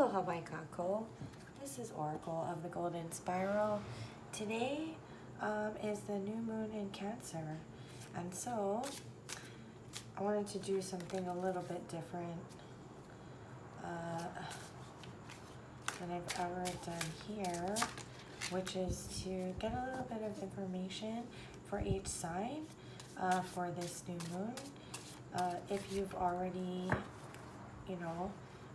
Aloha Waikako. This is Oracle of the Golden Spiral. Today is the new moon in Cancer, and so I wanted to do something a little bit different than I've ever done here, which is to get a little bit of information for each sign for this new moon. If you've already,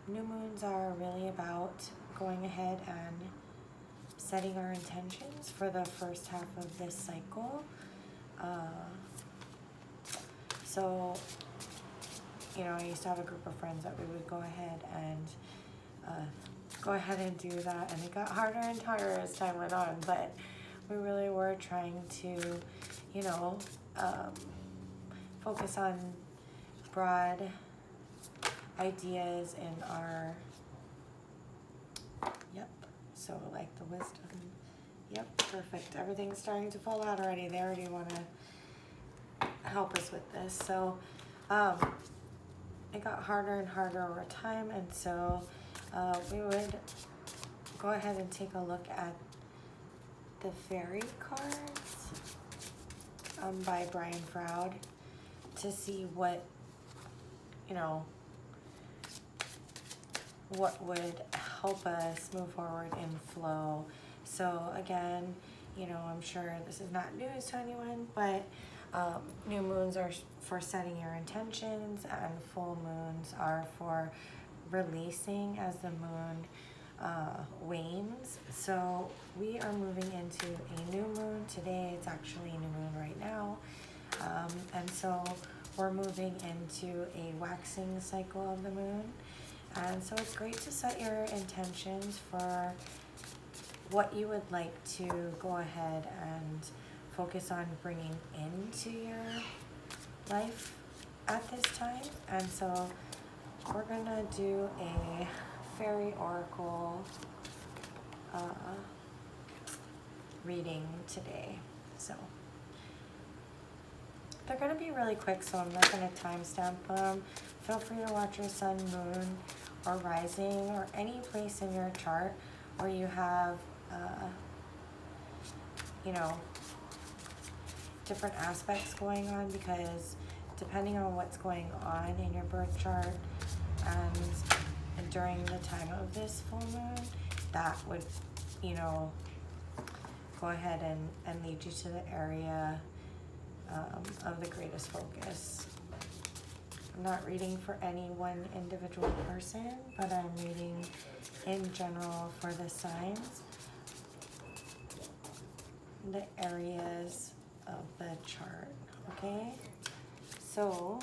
new moons are really about going ahead and setting our intentions for the first half of this cycle. So, I used to have a group of friends that we would go ahead and do that, and it got harder and harder as time went on, but we really were trying to, focus on broad ideas in our, so like the wisdom, perfect. Everything's starting to fall out already. They already want to help us with this. So it got harder and harder over time, and so we would go ahead and take a look at the Faerie cards by Froud to see what would help us move forward in flow. So again, I'm sure this is not news to anyone, but new moons are for setting your intentions, and full moons are for releasing as the moon wanes. So we are moving into a new moon today. It's actually a new moon right now, and so we're moving into a waxing cycle of the moon. And so it's great to set your intentions for what you would like to go ahead and focus on bringing into your life at this time. And so we're gonna do a Fairy Oracle reading today. So they're gonna be really quick, so I'm not gonna timestamp them. Feel free to watch your sun, moon, or rising, or any place in your chart where you have, different aspects going on, because depending on what's going on in your birth chart and during the time of this full moon, that would, go ahead and lead you to the area of the greatest focus. I'm not reading for any one individual person, but I'm reading in general for the signs, the areas of the chart, okay? So,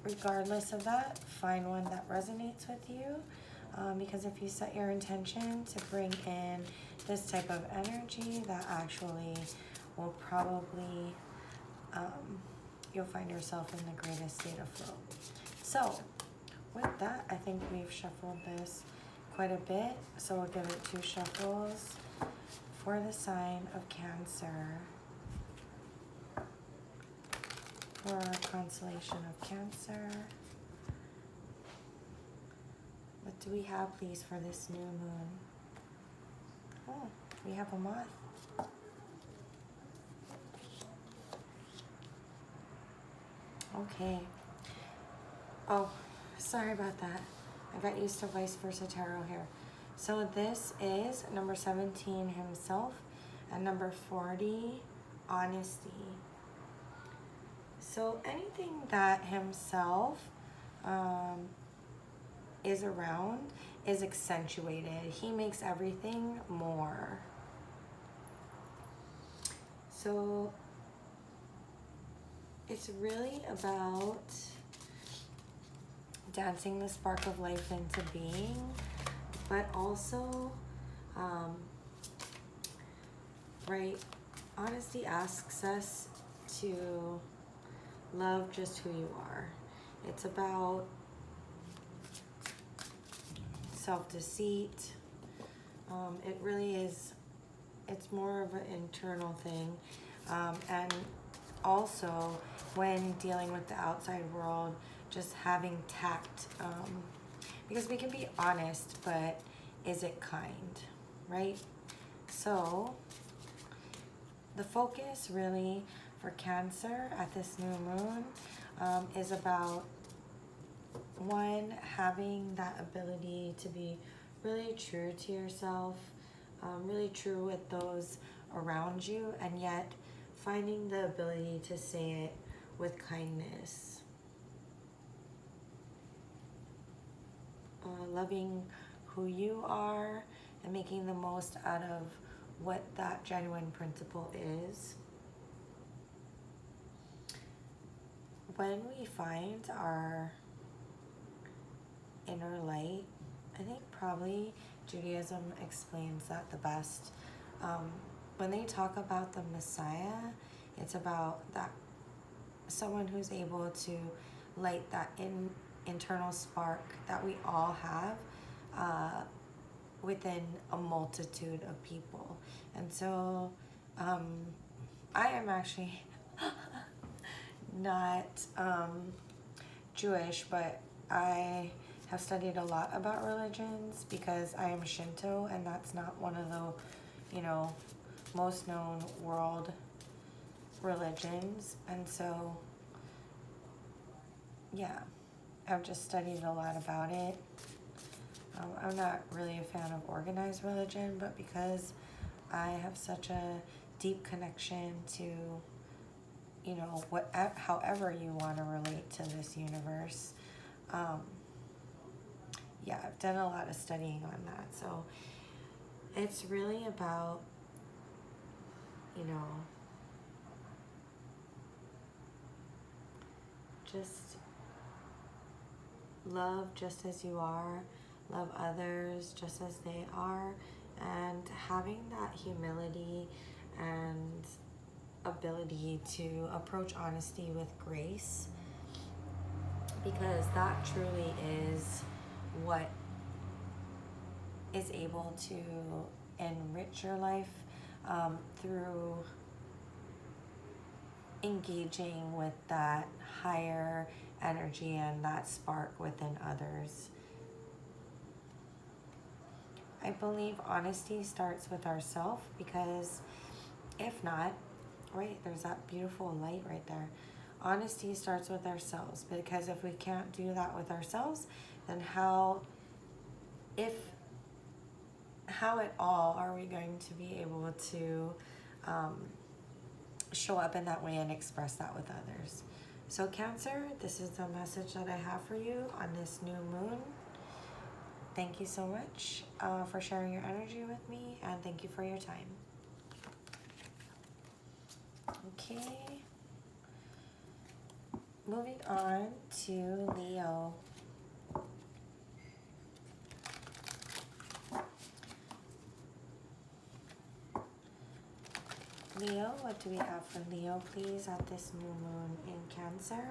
regardless of that, find one that resonates with you, because if you set your intention to bring in this type of energy, that actually will probably, you'll find yourself in the greatest state of flow. So with that, I think we've shuffled this quite a bit. So we'll give it 2 shuffles for the sign of Cancer, for our constellation of Cancer. What do we have, please, for this new moon? Oh, we have a moth. Okay. Oh, sorry about that. I got used to vice versa tarot here. So this is number 17, himself, and number 40, honesty. So anything that himself is around is accentuated. He makes everything more. So it's really about dancing the spark of life into being, but also, honesty asks us to love just who you are. It's about self-deceit. It really is, it's more of an internal thing. And also, when dealing with the outside world, just having tact because we can be honest, but is it kind, right? So the focus really for Cancer at this new moon is about, one, having that ability to be really true to yourself, really true with those around you, and yet finding the ability to say it with kindness. Loving who you are and making the most out of what that genuine principle is. When we find our inner light, I think probably Judaism explains that the best. When they talk about the Messiah, it's about that someone who's able to light that internal spark that we all have within a multitude of people. And so I am actually not Jewish, but I have studied a lot about religions because I am Shinto, and that's not one of the, most known world religions. And so, yeah, I've just studied a lot about it. I'm not really a fan of organized religion, but because I have such a deep connection to, however you want to relate to this universe, yeah, I've done a lot of studying on that. So it's really about, just love just as you are, love others just as they are, and having that humility and ability to approach honesty with grace, because that truly is what is able to enrich your life through engaging with that higher energy and that spark within others. I believe honesty starts with ourselves, because if not, right, there's that beautiful light right there. Honesty starts with ourselves, because if we can't do that with ourselves, then how at all are we going to be able to show up in that way and express that with others? So Cancer, this is the message that I have for you on this new moon. Thank you so much for sharing your energy with me, and thank you for your time. Okay. Moving on to Leo. Leo, what do we have for Leo, please, at this new moon in Cancer?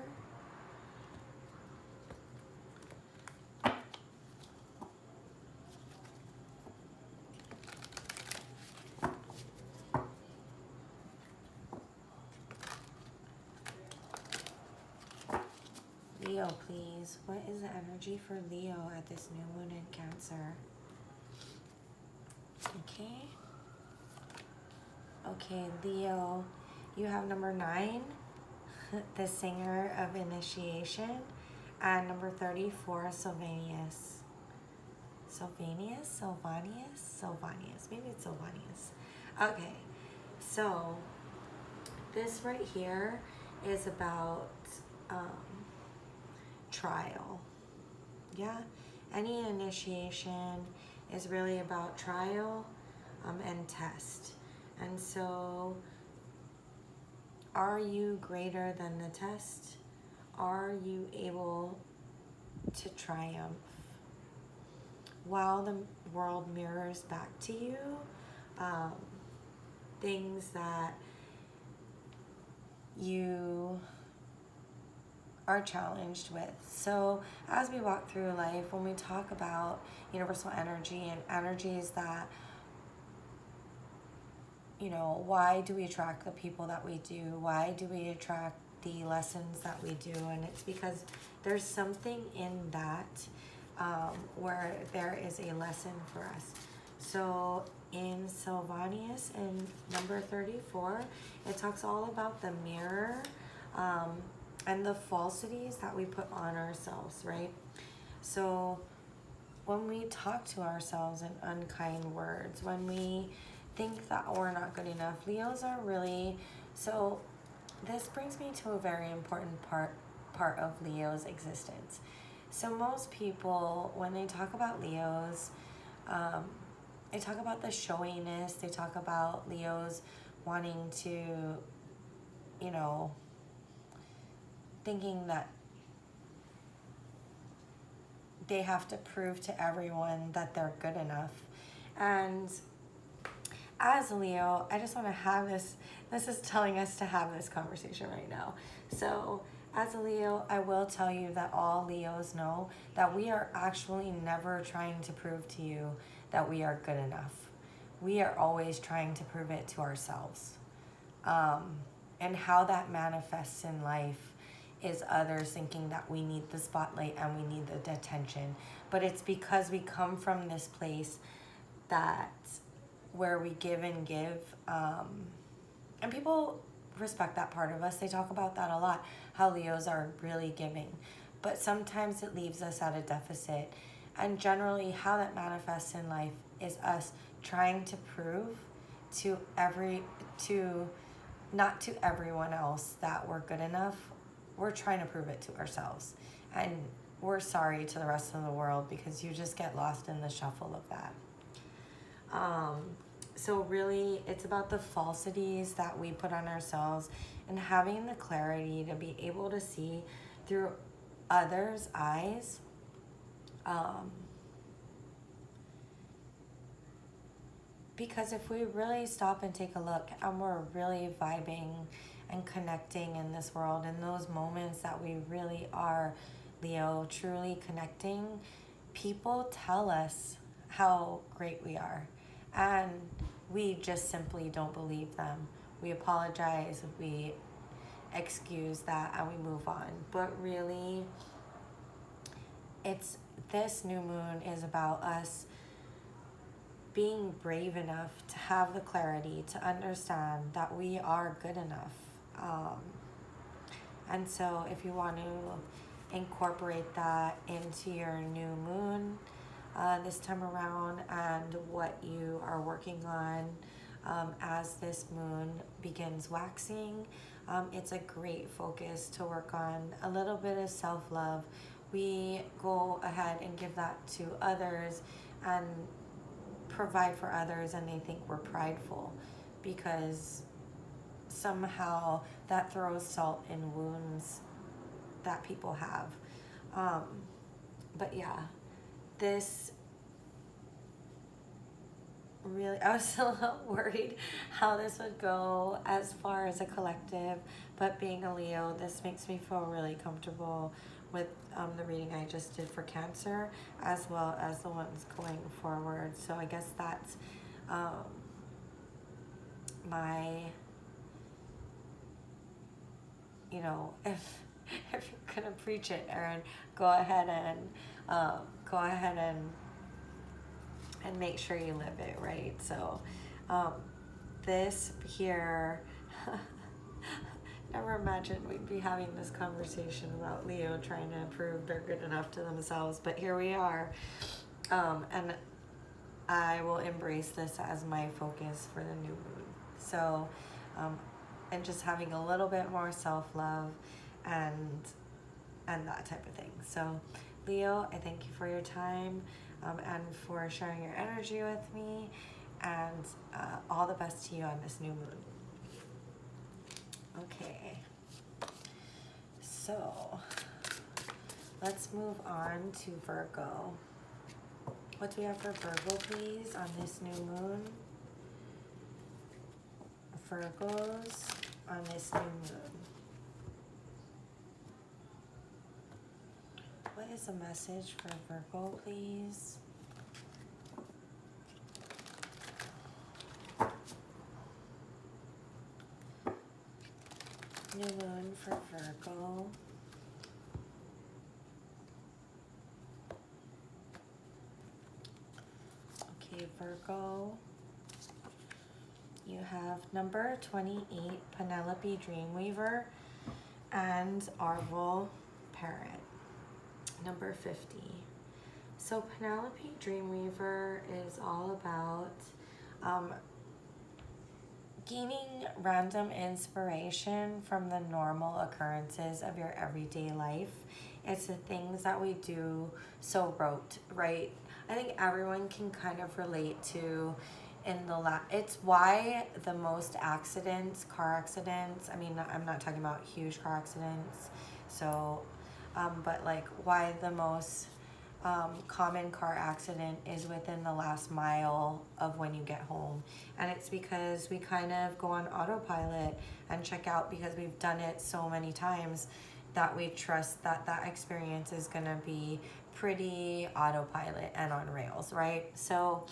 Leo, please, what is the energy for Leo at this new moon in Cancer? Okay. Okay, Leo, you have number 9, the singer of initiation, and number 34, Sylvanus. Sylvanus? Maybe it's Sylvanus. Okay, so this right here is about trial. Yeah, any initiation is really about trial and test. And so, are you greater than the test? Are you able to triumph? While the world mirrors back to you things that you are challenged with. So as we walk through life, when we talk about universal energy and energies that, why do we attract the people that we do? Why do we attract the lessons that we do? And it's because there's something in that where there is a lesson for us. So in Sylvanus, in number 34, it talks all about the mirror and the falsities that we put on ourselves, right? So when we talk to ourselves in unkind words, when we think that we're not good enough, Leos are really, so this brings me to a very important part of Leo's existence. So most people, when they talk about Leos, they talk about the showiness, they talk about Leos wanting to, you know, thinking that they have to prove to everyone that they're good enough. And as a Leo, I just want to have this is telling us to have this conversation right now. So as a Leo, I will tell you that all Leos know that we are actually never trying to prove to you that we are good enough. We are always trying to prove it to ourselves. And how that manifests in life is others thinking that we need the spotlight and we need the attention. But it's because we come from this place that where we give and give, and people respect that part of us. They talk about that a lot, how Leos are really giving, but sometimes it leaves us at a deficit. And generally how that manifests in life is us trying to prove not to everyone else that we're good enough. We're trying to prove it to ourselves, and we're sorry to the rest of the world because you just get lost in the shuffle of that. So really, it's about the falsities that we put on ourselves and having the clarity to be able to see through others' eyes. Because if we really stop and take a look and we're really vibing and connecting in this world, in those moments that we really are, Leo, truly connecting, people tell us how great we are. And we just simply don't believe them. We apologize, we excuse that, and we move on. But really, this new moon is about us being brave enough to have the clarity to understand that we are good enough. And so if you want to incorporate that into your new moon this time around and what you are working on as this moon begins waxing, it's a great focus to work on a little bit of self-love. We go ahead and give that to others and provide for others, and they think we're prideful because somehow that throws salt in wounds that people have. But yeah, this really, I was a little worried how this would go as far as a collective, but being a Leo, this makes me feel really comfortable with the reading I just did for Cancer, as well as the ones going forward. So I guess that's my, you know, if you're gonna preach it, Erin, go ahead and make sure you live it, right? So this here, never imagined we'd be having this conversation about Leo trying to prove they're good enough to themselves, but here we are. And I will embrace this as my focus for the new moon. So, and just having a little bit more self-love and that type of thing. So, Leo, I thank you for your time and for sharing your energy with me, and all the best to you on this new moon. Okay, so let's move on to Virgo. What do we have for Virgo, please, on this new moon? Virgos on this new moon. What is the message for Virgo, please? New moon for Virgo. Okay, Virgo. You have number 28, Penelope Dreamweaver, and Arvel Parrot, number 50. So Penelope Dreamweaver is all about gaining random inspiration from the normal occurrences of your everyday life. It's the things that we do so rote, right? I think everyone can kind of relate to it's why the most accidents, car accidents, I mean, I'm not talking about huge car accidents, so, but like why the most common car accident is within the last mile of when you get home. And it's because we kind of go on autopilot and check out because we've done it so many times that we trust that that experience is going to be pretty autopilot and on rails, right? So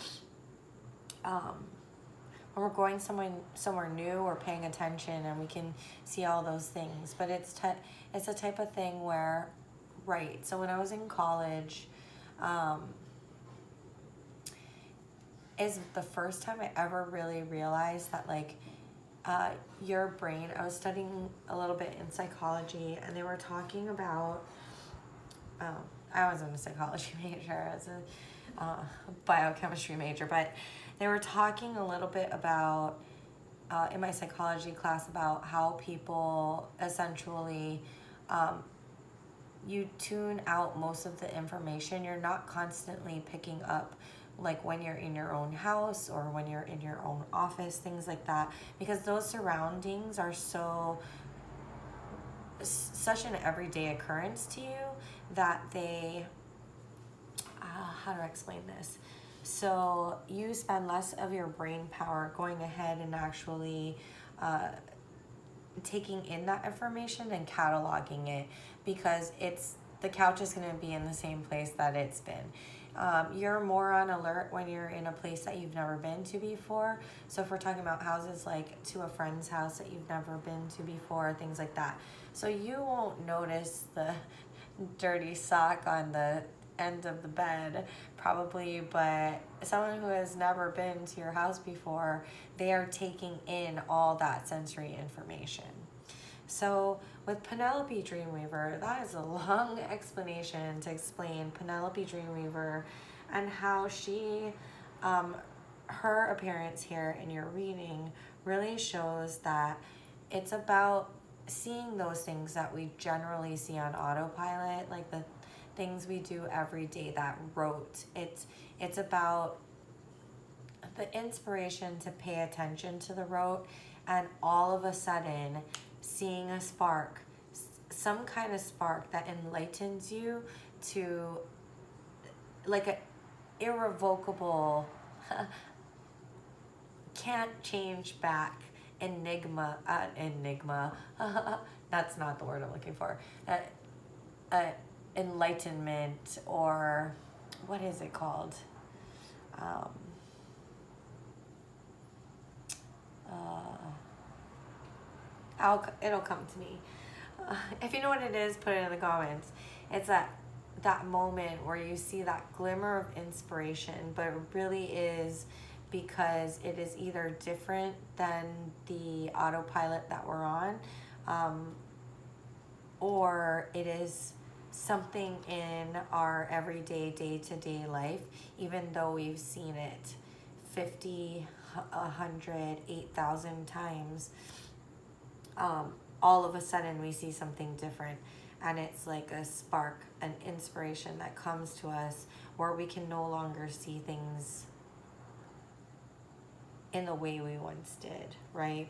when we're going somewhere new, or paying attention, and we can see all those things. But it's a type of thing where, right, so when I was in college, is the first time I ever really realized that, like, your brain, I was studying a little bit in psychology, and they were talking about, I wasn't a psychology major, I was a biochemistry major, but they were talking a little bit about, in my psychology class, about how people essentially, you tune out most of the information. You're not constantly picking up, like when you're in your own house or when you're in your own office, things like that, because those surroundings are such an everyday occurrence to you that they, how do I explain this? So you spend less of your brain power going ahead and actually taking in that information and cataloging it, because the couch is going to be in the same place that it's been. You're more on alert when you're in a place that you've never been to before. So if we're talking about houses, like to a friend's house that you've never been to before, things like that. So you won't notice the dirty sock on the end of the bed probably, but someone who has never been to your house before, they are taking in all that sensory information. So with Penelope Dreamweaver, that is a long explanation to explain Penelope Dreamweaver and how she, her appearance here in your reading really shows that it's about seeing those things that we generally see on autopilot, like the things we do every day that rote. It's about the inspiration to pay attention to the rote, and all of a sudden seeing a spark, some kind of spark that enlightens you to, like, a irrevocable can't change back enigma, that's not the word I'm looking for, enlightenment, or what is it called? It'll come to me. If you know what it is, put it in the comments. It's that moment where you see that glimmer of inspiration, but it really is because it is either different than the autopilot that we're on, or it is something in our everyday, day-to-day life, even though we've seen it 50, 100, 8,000 times. All of a sudden we see something different, and it's like a spark, an inspiration that comes to us where we can no longer see things in the way we once did, right?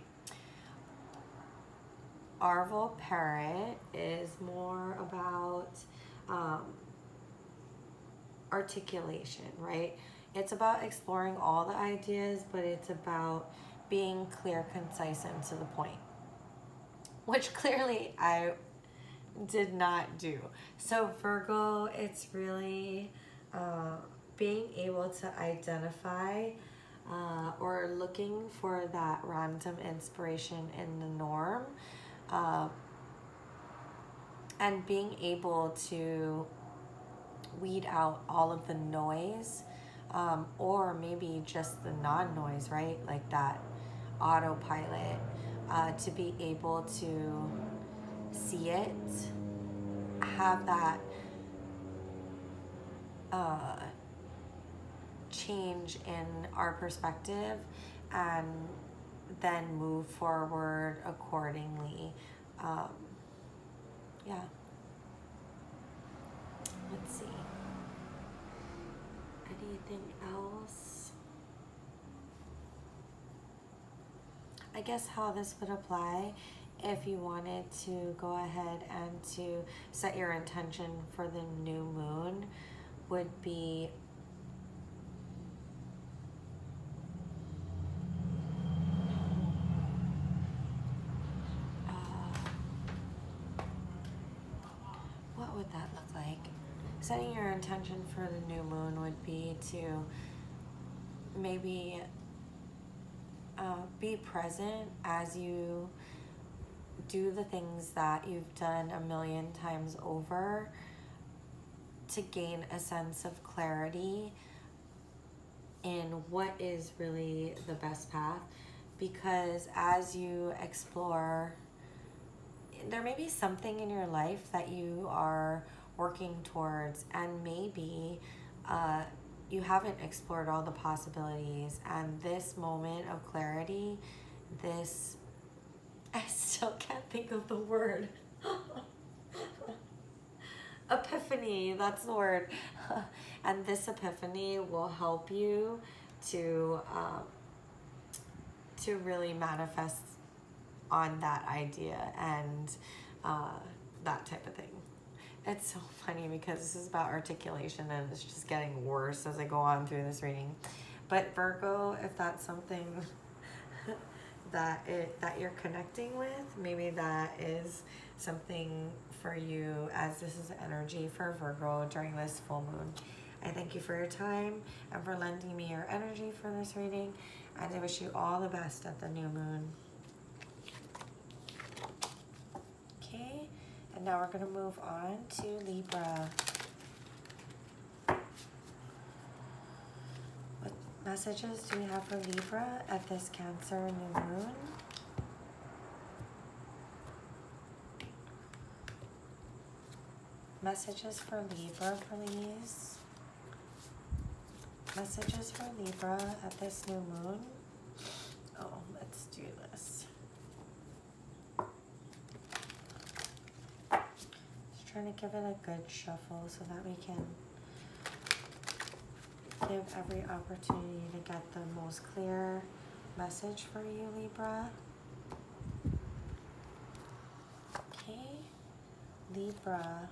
Arvel Parrot is more about articulation, right? It's about exploring all the ideas, but it's about being clear, concise, and to the point, which clearly I did not do. So Virgo, it's really being able to identify or looking for that random inspiration in the norm, and being able to weed out all of the noise or maybe just the non-noise, right? Like that autopilot, to be able to see it, have that change in our perspective, and then move forward accordingly. Yeah. Let's see. Anything else? I guess how this would apply if you wanted to go ahead and to set your intention for the new moon would be what would that look like? Setting your intention for the new moon would be to maybe be present as you do the things that you've done a million times over, to gain a sense of clarity in what is really the best path. Because as you explore, there may be something in your life that you are working towards, and maybe you haven't explored all the possibilities, and this moment of clarity, this, I still can't think of the word. Epiphany, that's the word. And this epiphany will help you to really manifest on that idea and that type of thing. It's so funny because this is about articulation and it's just getting worse as I go on through this reading. But Virgo, if that's something that you're connecting with, maybe that is something for you, as this is energy for Virgo during this full moon. I thank you for your time and for lending me your energy for this reading, and I wish you all the best at the new moon. Okay, and now we're going to move on to Libra. What messages do we have for Libra at this Cancer new moon? Messages for Libra, please. Messages for Libra at this new moon. Oh, let's do this. Just trying to give it a good shuffle so that we can give every opportunity to get the most clear message for you, Libra. Okay, Libra.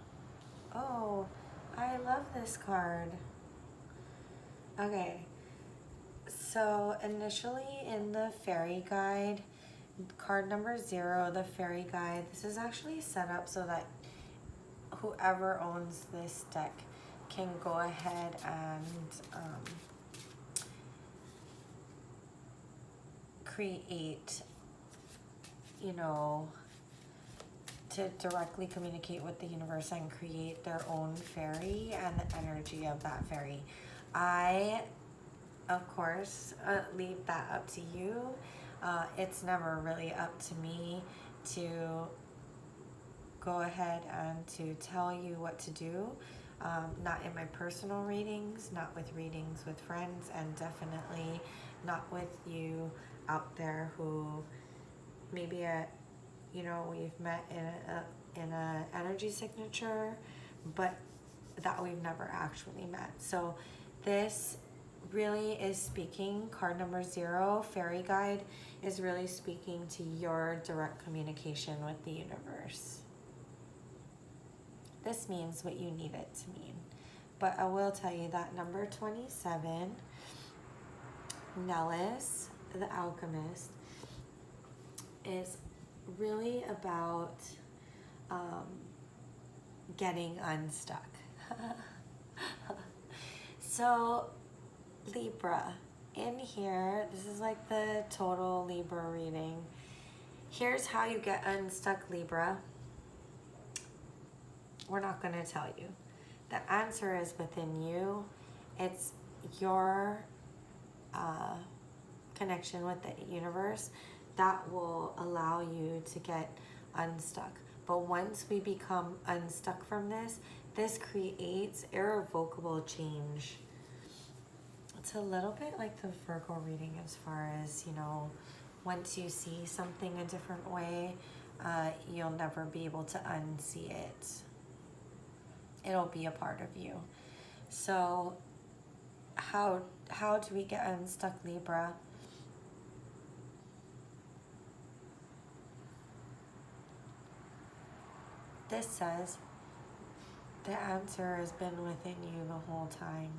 Oh, I love this card. Okay, so initially in the Faerie guide, card number 0, the Faerie guide, this is actually set up so that whoever owns this deck can go ahead and create, you know, to directly communicate with the universe and create their own fairy and the energy of that fairy. I, of course, leave that up to you. It's never really up to me to go ahead and to tell you what to do. Not in my personal readings, not with readings with friends, and definitely not with you out there who maybe we've met in a energy signature, but that we've never actually met. So this really is speaking, card number 0, Fairy Guide, is really speaking to your direct communication with the universe. This means what you need it to mean. But I will tell you that number 27, Nellis, the alchemist, is really about getting unstuck. So Libra, in here, this is like the total Libra reading. Here's how you get unstuck, Libra. We're not going to tell you. The answer is within you. It's your connection with the universe, that will allow you to get unstuck. But once we become unstuck from this creates irrevocable change. It's a little bit like the Virgo reading as far as, you know, once you see something a different way, you'll never be able to unsee it. It'll be a part of you. So how do we get unstuck, Libra? This says the answer has been within you the whole time.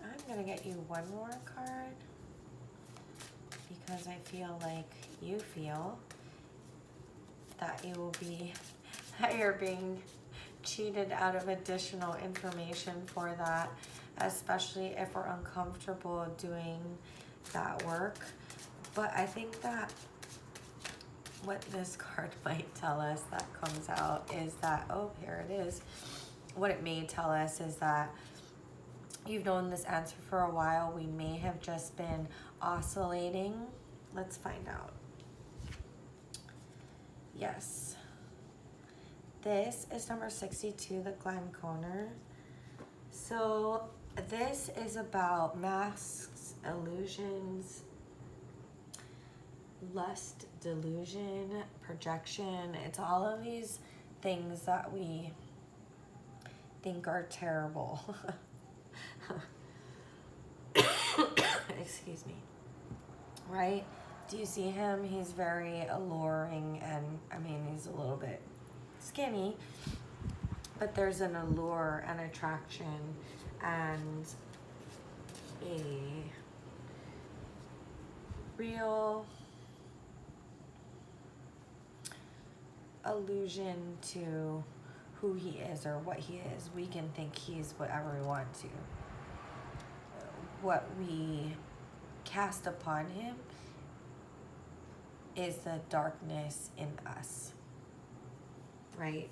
I'm going to get you one more card because I feel like you feel that you will be, that you're being cheated out of additional information for that, especially if we're uncomfortable doing that work. But I think that what this card might tell us that comes out is that, oh, here it is. What it may tell us is that you've known this answer for a while. We may have just been oscillating. Let's find out. Yes. This is number 62, the Glen Conner. So this is about masks, illusions, lust, delusion, projection. It's all of these things that we think are terrible. Excuse me. Right? Do you see him? He's very alluring, and I mean, he's a little bit skinny, but there's an allure and attraction and a real allusion to who he is or what he is. We can think he's whatever we want to. What we cast upon him is the darkness in us, right?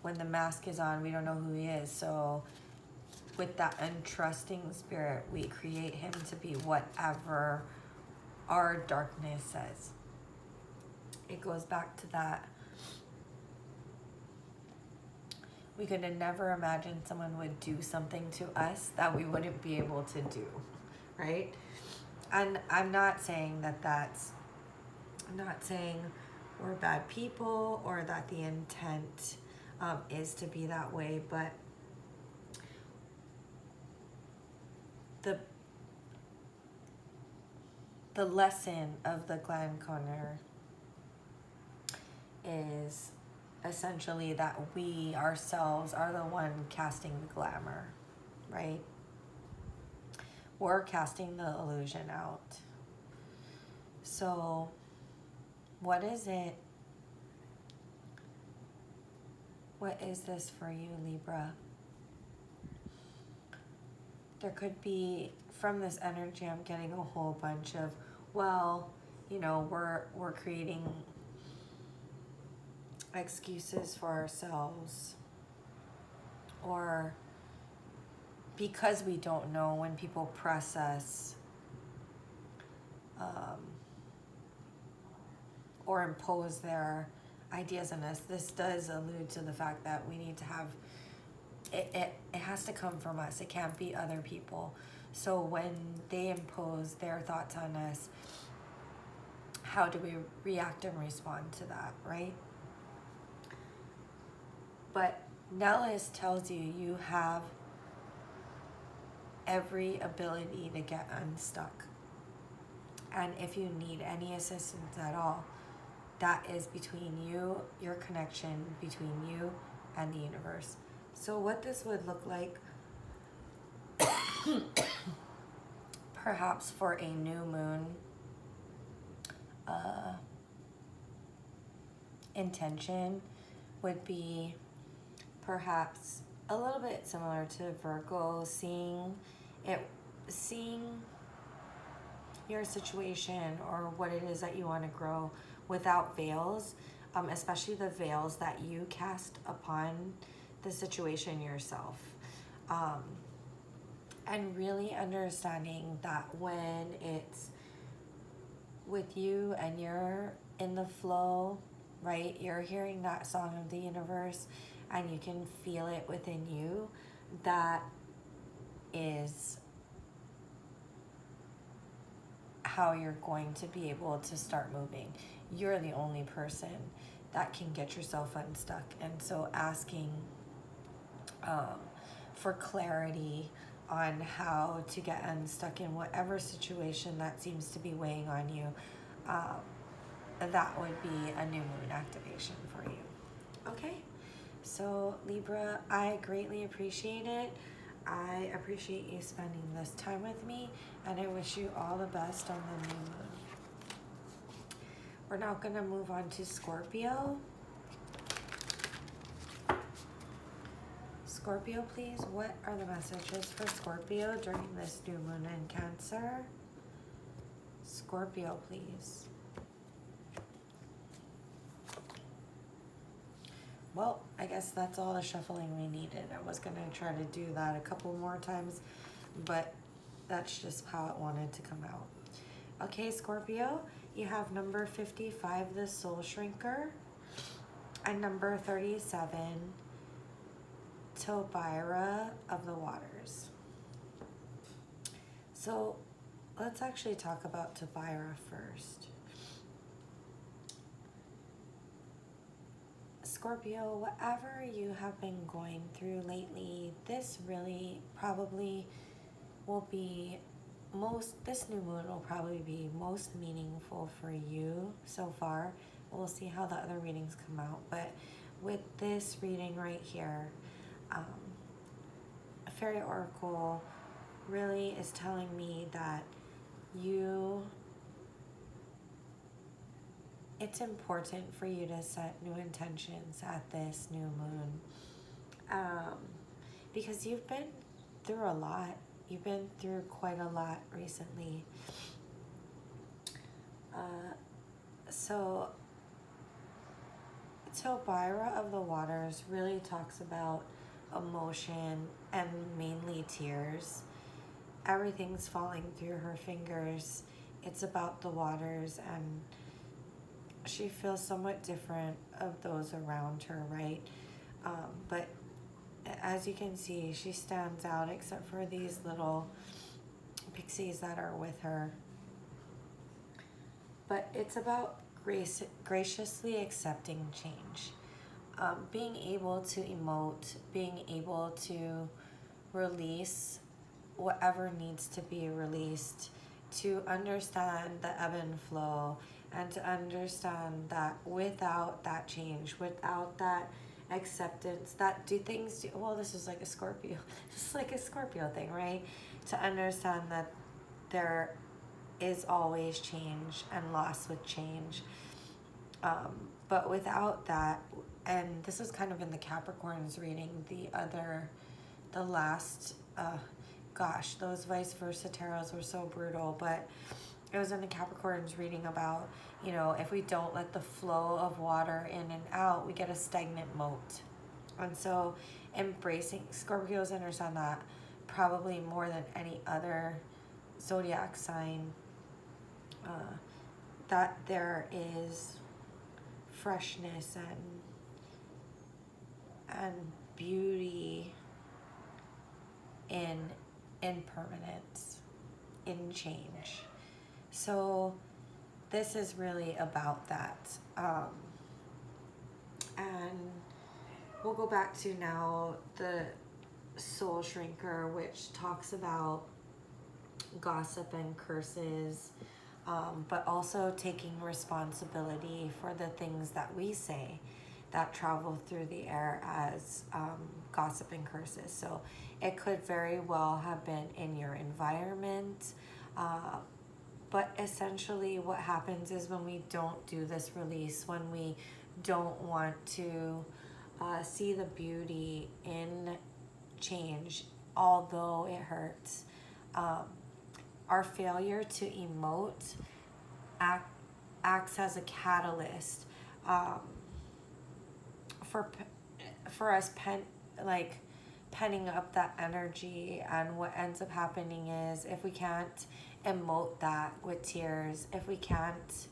When the mask is on, we don't know who he is. So with that untrusting spirit, we create him to be whatever our darkness says. It goes back to that. We could have never imagined someone would do something to us that we wouldn't be able to do, right? And I'm not saying I'm not saying we're bad people or that the intent is to be that way, but the lesson of the Glen Conner is essentially that we ourselves are the one casting the glamour, right? We're casting the illusion out. So what is it? What is this for you, Libra? There could be, from this energy, I'm getting a whole bunch of, well, you know, we're creating excuses for ourselves, or because we don't know, when people press us or impose their ideas on us. This does allude to the fact that we need to have it has to come from us. It can't be other people. So when they impose their thoughts on us, how do we react and respond to that, right? But Nellis tells you you have every ability to get unstuck. And if you need any assistance at all, that is between you, your connection between you and the universe. So what this would look like, perhaps for a new moon intention, would be perhaps a little bit similar to Virgo, seeing your situation or what it is that you want to grow without veils, especially the veils that you cast upon the situation yourself. And really understanding that when it's with you and you're in the flow, right? You're hearing that song of the universe and you can feel it within you. That is how you're going to be able to start moving. You're the only person that can get yourself unstuck. And so asking for clarity on how to get unstuck in whatever situation that seems to be weighing on you, that would be a new moon activation for you. Okay, so Libra, I greatly appreciate it. I appreciate you spending this time with me, and I wish you all the best on the new moon. We're now going to move on to Scorpio. Scorpio, please, what are the messages for Scorpio during this new moon in Cancer? Scorpio, please. Well, I guess that's all the shuffling we needed. I was going to try to do that a couple more times, but that's just how it wanted to come out. Okay, Scorpio, you have number 55, the Soul Shrinker, and number 37, Tobira of the Waters. So let's actually talk about Tobira first. Scorpio, whatever you have been going through lately, this really probably will be this new moon will probably be most meaningful for you so far. We'll see how the other readings come out, but with this reading right here, Fairy Oracle really is telling me that it's important for you to set new intentions at this new moon, because you've been through a lot. You've been through quite a lot recently. So Tobira of the Waters really talks about emotion and mainly tears. Everything's falling through her fingers. It's about the waters, and she feels somewhat different of those around her, right? But as you can see, she stands out except for these little pixies that are with her. But it's about graciously accepting change. Being able to emote, being able to release whatever needs to be released, to understand the ebb and flow, and to understand that without that change, without that acceptance, well, this is like a Scorpio, this is like a Scorpio thing, right? To understand that there is always change and loss with change. But without that, and this is kind of in the Capricorns reading, the last, gosh, those vice versa tarots were so brutal, but it was in the Capricorns reading about, if we don't let the flow of water in and out, we get a stagnant moat. And so embracing, Scorpios understand that probably more than any other zodiac sign, that there is freshness and beauty in impermanence, in change. So this is really about that. And we'll go back to now the Soul Shrinker, which talks about gossip and curses, but also taking responsibility for the things that we say that travel through the air as gossip and curses. So it could very well have been in your environment, but essentially what happens is when we don't do this release, when we don't want to see the beauty in change, although it hurts, our failure to emote acts as a catalyst for us penning up that energy, and what ends up happening is, if we can't emote that with tears, if we can't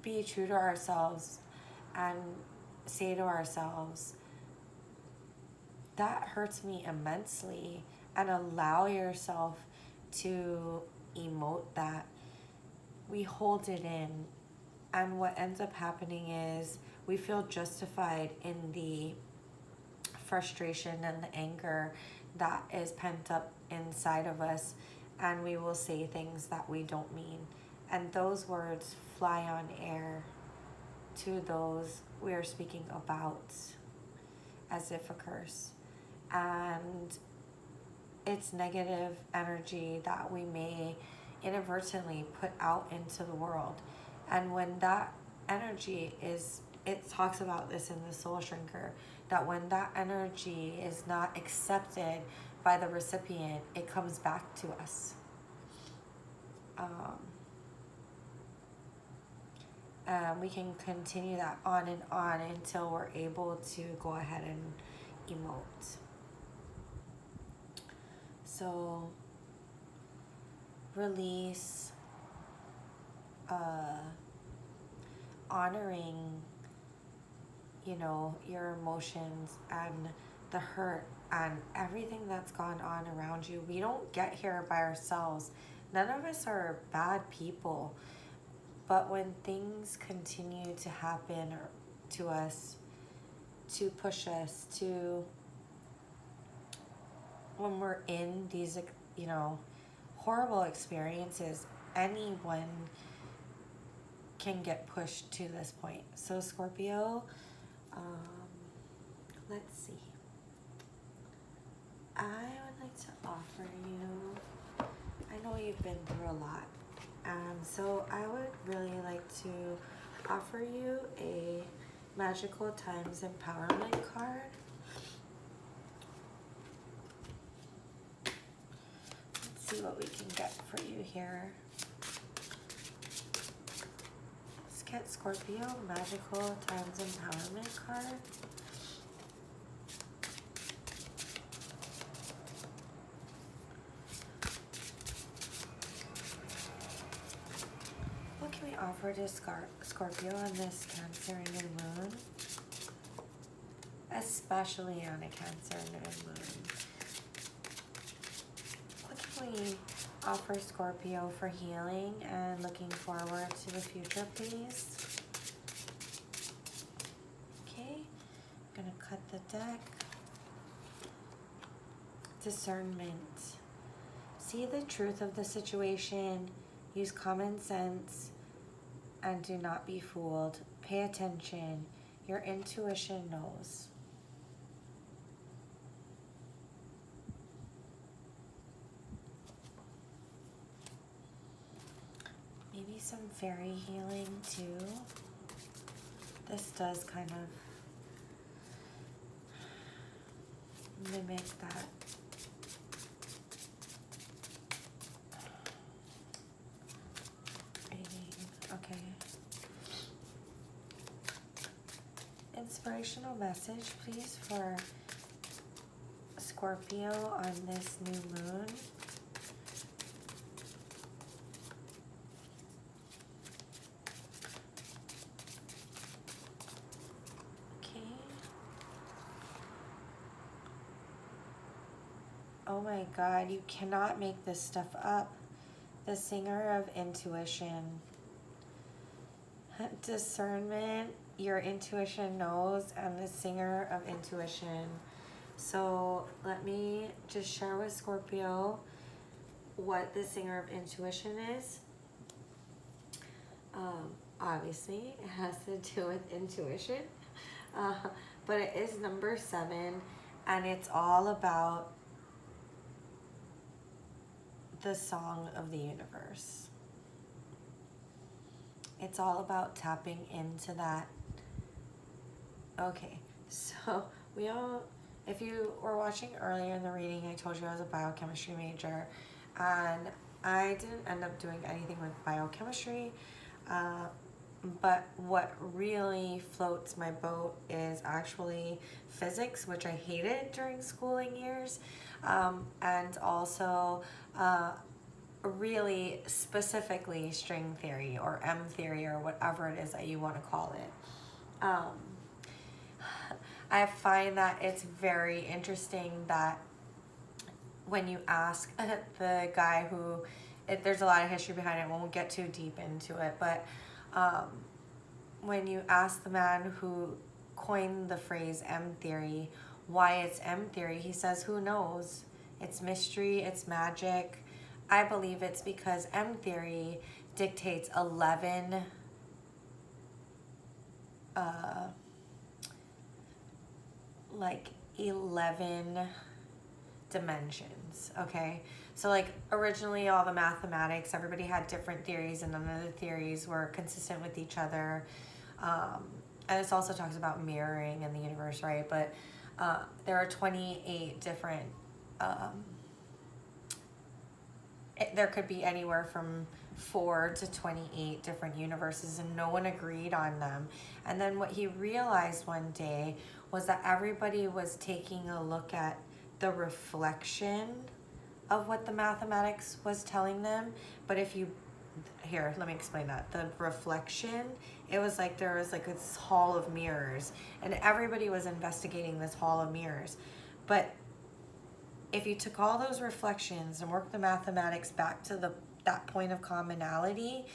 be true to ourselves and say to ourselves, that hurts me immensely, and allow yourself to emote that, we hold it in. And what ends up happening is, we feel justified in the frustration and the anger that is pent up inside of us, and we will say things that we don't mean, and those words fly on air to those we are speaking about as if a curse. And it's negative energy that we may inadvertently put out into the world. And when that energy is, it talks about this in the Soul Shrinker, that when that energy is not accepted by the recipient, it comes back to us. We can continue that on and on until we're able to go ahead and emote. So release, honoring, your emotions and the hurt and everything that's gone on around you. We don't get here by ourselves. None of us are bad people. But when things continue to happen to us, to push us, when we're in these, horrible experiences, anyone can get pushed to this point. So Scorpio, let's see. I would like to offer you, I know you've been through a lot, so I would really like to offer you a Magical Times Empowerment card. Let's see what we can get for you here. Let's get Scorpio Magical Times Empowerment card. What can we offer to Scorpio on this Cancer new moon? Especially on a Cancer new moon. What can we offer Scorpio for healing and looking forward to the future, please? Okay, I'm gonna cut the deck. Discernment. See the truth of the situation. Use common sense and do not be fooled. Pay attention. Your intuition knows. Maybe some fairy healing too. This does kind of mimic that. Okay. Inspirational message, please, for Scorpio on this new moon. Okay. Oh my God, you cannot make this stuff up. The Singer of Intuition. Discernment, your intuition knows, and the Singer of Intuition. So let me just share with Scorpio what the Singer of Intuition is. Obviously, it has to do with intuition, but it is number 7, and it's all about the song of the universe. It's all about tapping into that. Okay, so if you were watching earlier in the reading, I told you I was a biochemistry major, and I didn't end up doing anything with biochemistry. But what really floats my boat is actually physics, which I hated during schooling years, and also really specifically string theory or M theory or whatever it is that you want to call it. I find that it's very interesting that when you ask the guy who, there's a lot of history behind it, we won't get too deep into it, but when you ask the man who coined the phrase M theory why it's M theory, he says, who knows? It's mystery, it's magic. I believe it's because M theory dictates 11 11 dimensions, okay? So like originally all the mathematics, everybody had different theories and none of the theories were consistent with each other. And this also talks about mirroring in the universe, right? But there are 28 different, there could be anywhere from 4 to 28 different universes and no one agreed on them. And then what he realized one day was that everybody was taking a look at the reflection of what the mathematics was telling them. But if you, here, let me explain that. The reflection, it was like there was like this hall of mirrors and everybody was investigating this hall of mirrors. But if you took all those reflections and worked the mathematics back to that point of commonality,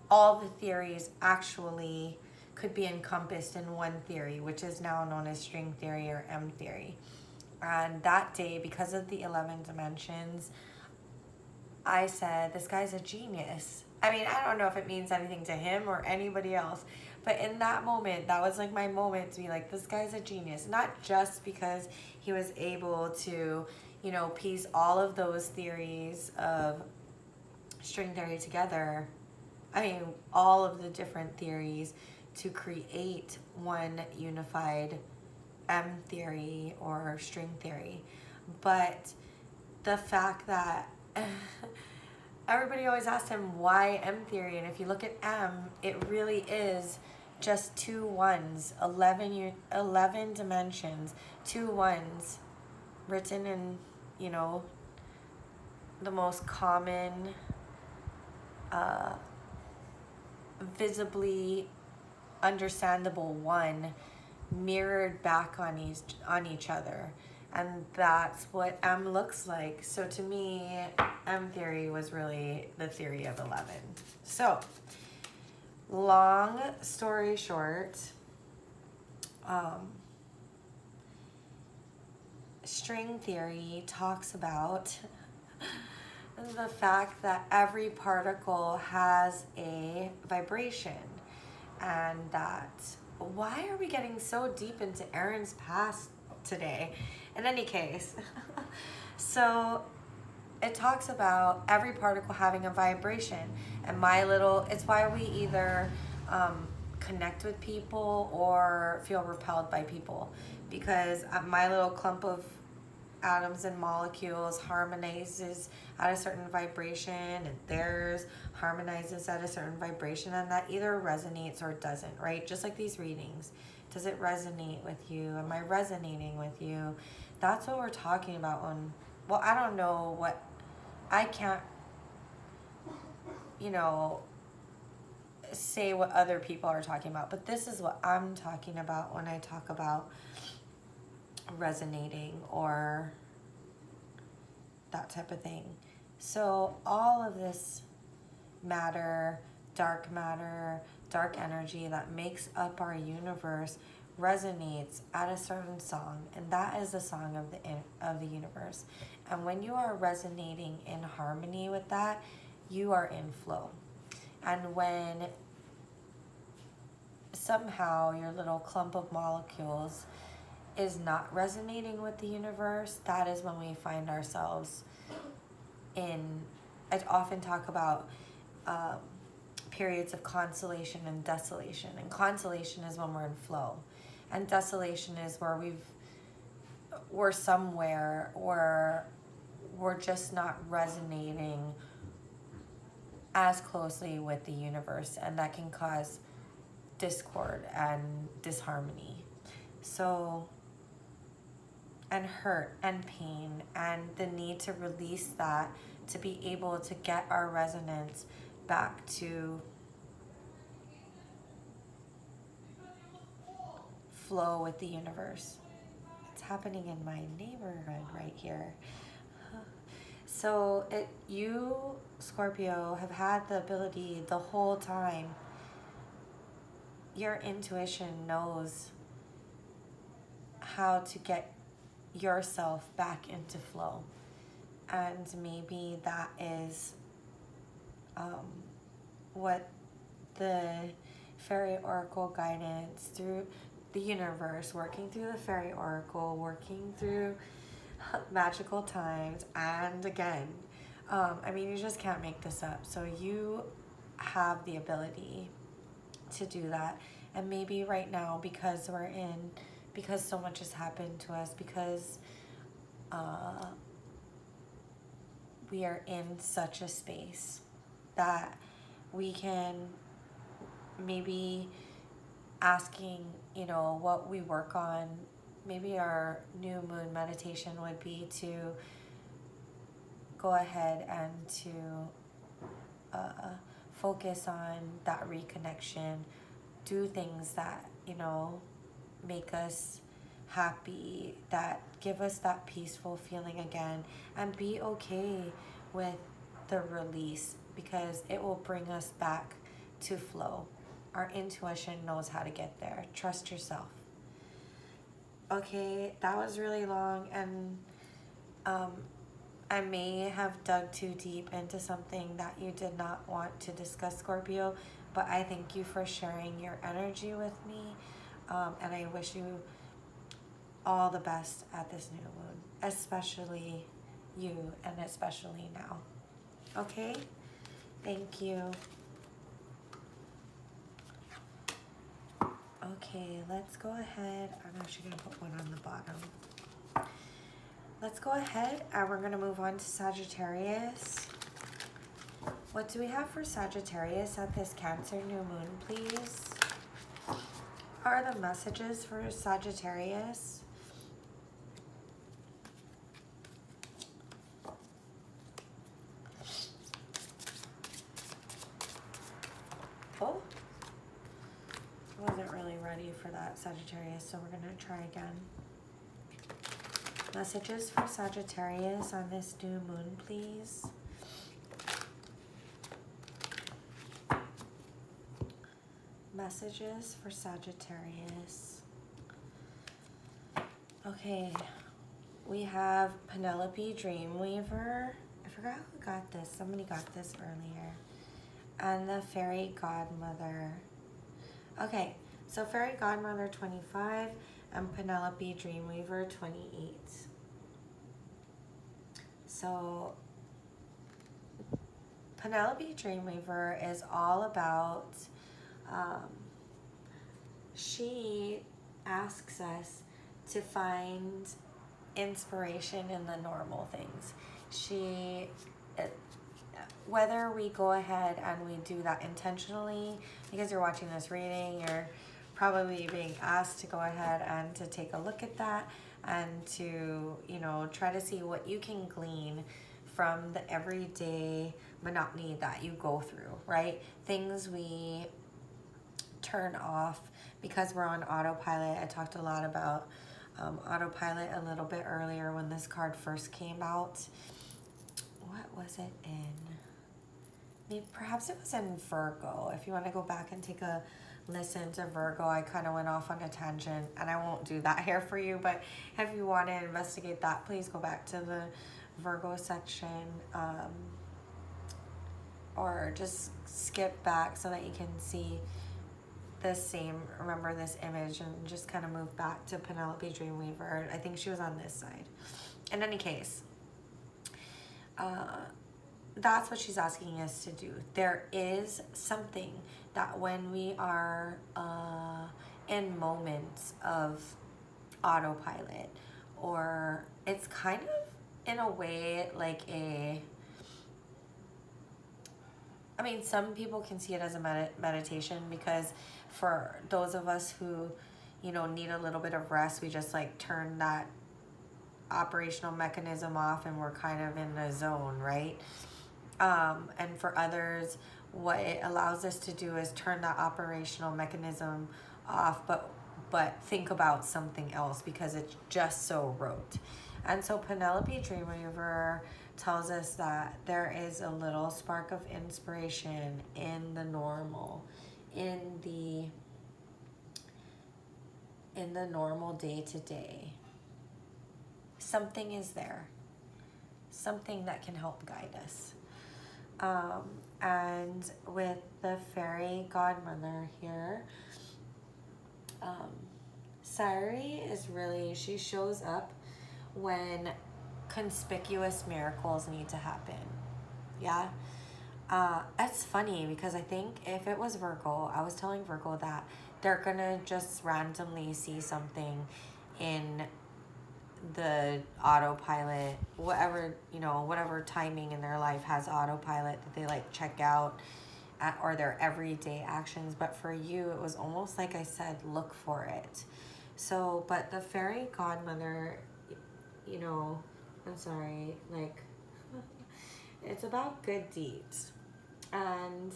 all the theories actually could be encompassed in one theory, which is now known as string theory or M theory. And that day, because of the 11 dimensions, I said, this guy's a genius. I mean, I don't know if it means anything to him or anybody else, but in that moment, that was like my moment to be like, this guy's a genius. Not just because he was able to, you know, piece all of those theories of string theory together. I mean, all of the different theories to create one unified M theory or string theory. But the fact that everybody always asked him why M theory, and if you look at M, it really is just 2 ones, 11 dimensions, 2 ones written in, you know, the most common, visibly understandable one mirrored back on each other. And that's what M looks like. So to me, M theory was really the theory of 11. So, long story short, string theory talks about the fact that every particle has a vibration, and that, why are we getting so deep into Aaron's past today? In any case, so it talks about every particle having a vibration, and it's why we either connect with people or feel repelled by people, because my little clump of atoms and molecules harmonizes at a certain vibration and theirs harmonizes at a certain vibration, and that either resonates or doesn't, right? Just like these readings. Does it resonate with you? Am I resonating with you? That's what we're talking about when, well, I don't know what, I can't, you know, say what other people are talking about, but this is what I'm talking about when I talk about resonating or that type of thing. So all of this matter, dark energy that makes up our universe resonates at a certain song, and that is the song of the universe. And when you are resonating in harmony with that, you are in flow. And when somehow your little clump of molecules is not resonating with the universe, that is when we find ourselves in, I often talk about periods of consolation and desolation. And consolation is when we're in flow. And desolation is where we're somewhere, or we're just not resonating as closely with the universe, and that can cause discord and disharmony. So, and hurt and pain, and the need to release that to be able to get our resonance back to flow with the universe. It's happening in my neighborhood right here. So you, Scorpio, have had the ability the whole time. Your intuition knows how to get yourself back into flow. And maybe that is what the Fairy Oracle guidance through the universe, working through the Fairy Oracle, working through magical times, and again, I mean, you just can't make this up. So you have the ability to do that. And maybe right now, because so much has happened to us, because we are in such a space that we can maybe asking, what we work on. Maybe our new moon meditation would be to go ahead and to focus on that reconnection, do things that, make us happy, that give us that peaceful feeling again, and be okay with the release, because it will bring us back to flow. Our intuition knows how to get there. Trust yourself. Okay, that was really long, and I may have dug too deep into something that you did not want to discuss, Scorpio, but I thank you for sharing your energy with me, and I wish you all the best at this new moon, especially you, and especially now. Okay? Thank you. Okay, let's go ahead. I'm actually going to put one on the bottom. Let's go ahead and we're going to move on to Sagittarius. What do we have for Sagittarius at this Cancer new moon, please? Are the messages for Sagittarius? Oh, I wasn't really ready for that, Sagittarius, so we're going to try again. Messages for Sagittarius on this new moon, please. Messages for Sagittarius. Okay, we have Penelope Dreamweaver. I forgot who got this. Somebody got this earlier. And the Fairy Godmother. Okay, so Fairy Godmother 25 and Penelope Dreamweaver 28. So Penelope Dreamweaver is all about, she asks us to find inspiration in the normal things. Whether we go ahead and we do that intentionally, because you're watching this reading, you're probably being asked to go ahead and to take a look at that and to, try to see what you can glean from the everyday monotony that you go through, right? Things we turn off because we're on autopilot. I talked a lot about autopilot a little bit earlier when this card first came out. What was it in? Maybe, perhaps it was in Virgo. If you want to go back and take a listen to Virgo, I kind of went off on a tangent, and I won't do that here for you, but if you want to investigate that, please go back to the Virgo section, or just skip back so that you can see remember this image, and just kind of move back to Penelope Dreamweaver. I think she was on this side. In any case, that's what she's asking us to do. There is something that when we are in moments of autopilot, or it's kind of in a way like I mean, some people can see it as a meditation, because for those of us who, you know, need a little bit of rest, we just like turn that operational mechanism off and we're kind of in a zone, right? And for others, what it allows us to do is turn that operational mechanism off, but think about something else because it's just so rote. And so Penelope Dreamweaver tells us that there is a little spark of inspiration in the normal, in the normal day to day. Something is there, something that can help guide us. And with the fairy godmother here, Faerie is really, she shows up when conspicuous miracles need to happen. Yeah. It's funny because I think if it was Virgo, I was telling Virgo that they're gonna just randomly see something in the autopilot, whatever, you know, whatever timing in their life has autopilot that they like check out or their everyday actions. But for you, it was almost like I said, look for it. So, but the fairy godmother, you know, I'm sorry, like, it's about good deeds and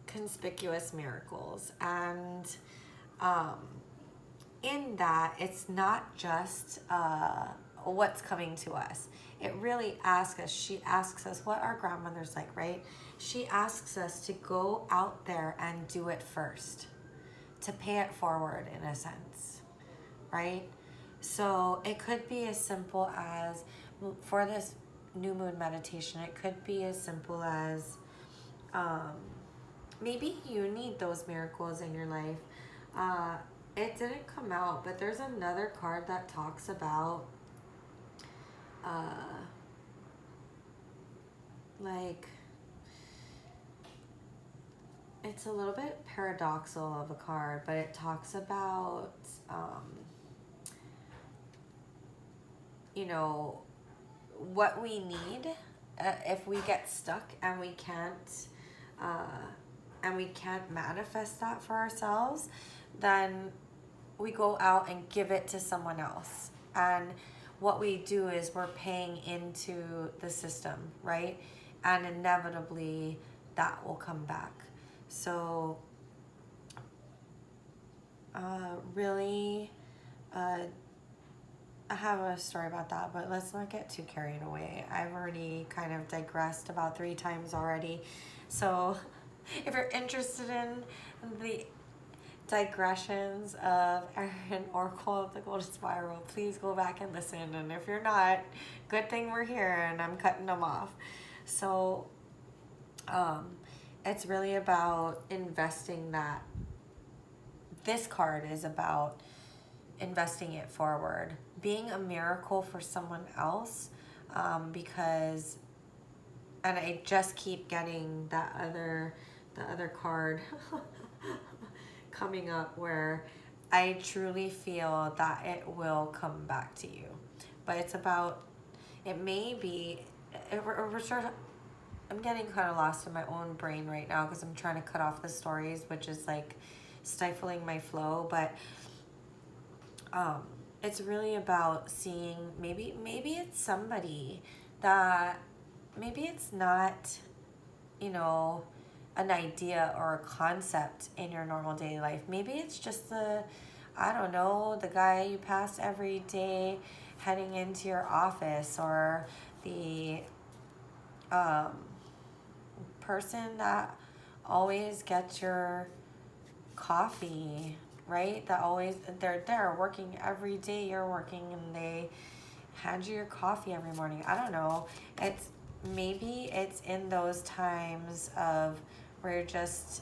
conspicuous miracles. And in that, it's not just what's coming to us. It really asks us, she asks us what our grandmother's like, right? She asks us to go out there and do it first, to pay it forward in a sense, right? So it could be as simple as, for this new moon meditation, it could be as simple as maybe you need those miracles in your life. It didn't come out, but there's another card that talks about like, it's a little bit paradoxical of a card, but it talks about you know, what we need if we get stuck and we can't manifest that for ourselves, then we go out and give it to someone else. And what we do is we're paying into the system, right? And inevitably that will come back. So really, I have a story about that, but let's not get too carried away. I've already kind of digressed about 3 times already. So if you're interested in the digressions of Erin Oracle of the Golden Spiral, please go back and listen. And if you're not, good thing we're here and I'm cutting them off. So it's really about investing that. This card is about investing it forward, being a miracle for someone else, because, and I just keep getting the other card coming up where I truly feel that it will come back to you. But it's about, it may be, I'm getting kind of lost in my own brain right now because I'm trying to cut off the stories, which is like stifling my flow. But it's really about seeing, maybe it's somebody that, maybe it's not, you know, an idea or a concept in your normal daily life. Maybe it's just the, I don't know, the guy you pass every day heading into your office, or the person that always gets your coffee, right? That always, they're there working every day you're working and they hand you your coffee every morning. I don't know. It's, maybe it's in those times of where you're just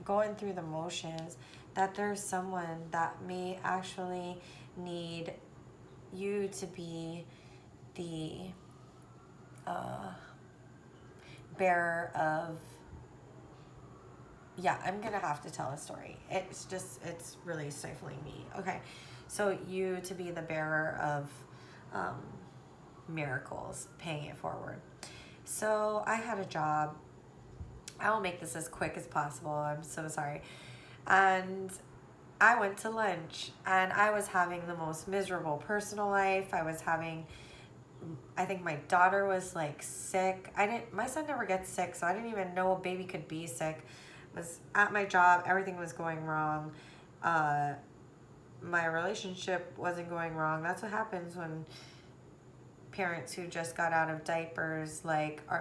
going through the motions, that there's someone that may actually need you to be the bearer of, yeah, I'm gonna have to tell a story. It's just, it's really stifling me. Okay, so you to be the bearer of miracles paying it forward. So I had a job. I will make this as quick as possible. I'm so sorry. And I went to lunch and I was having the most miserable personal life. I think my daughter was like sick. My son never gets sick, so I didn't even know a baby could be sick. I was at my job, everything was going wrong. My relationship wasn't going wrong. That's what happens when parents who just got out of diapers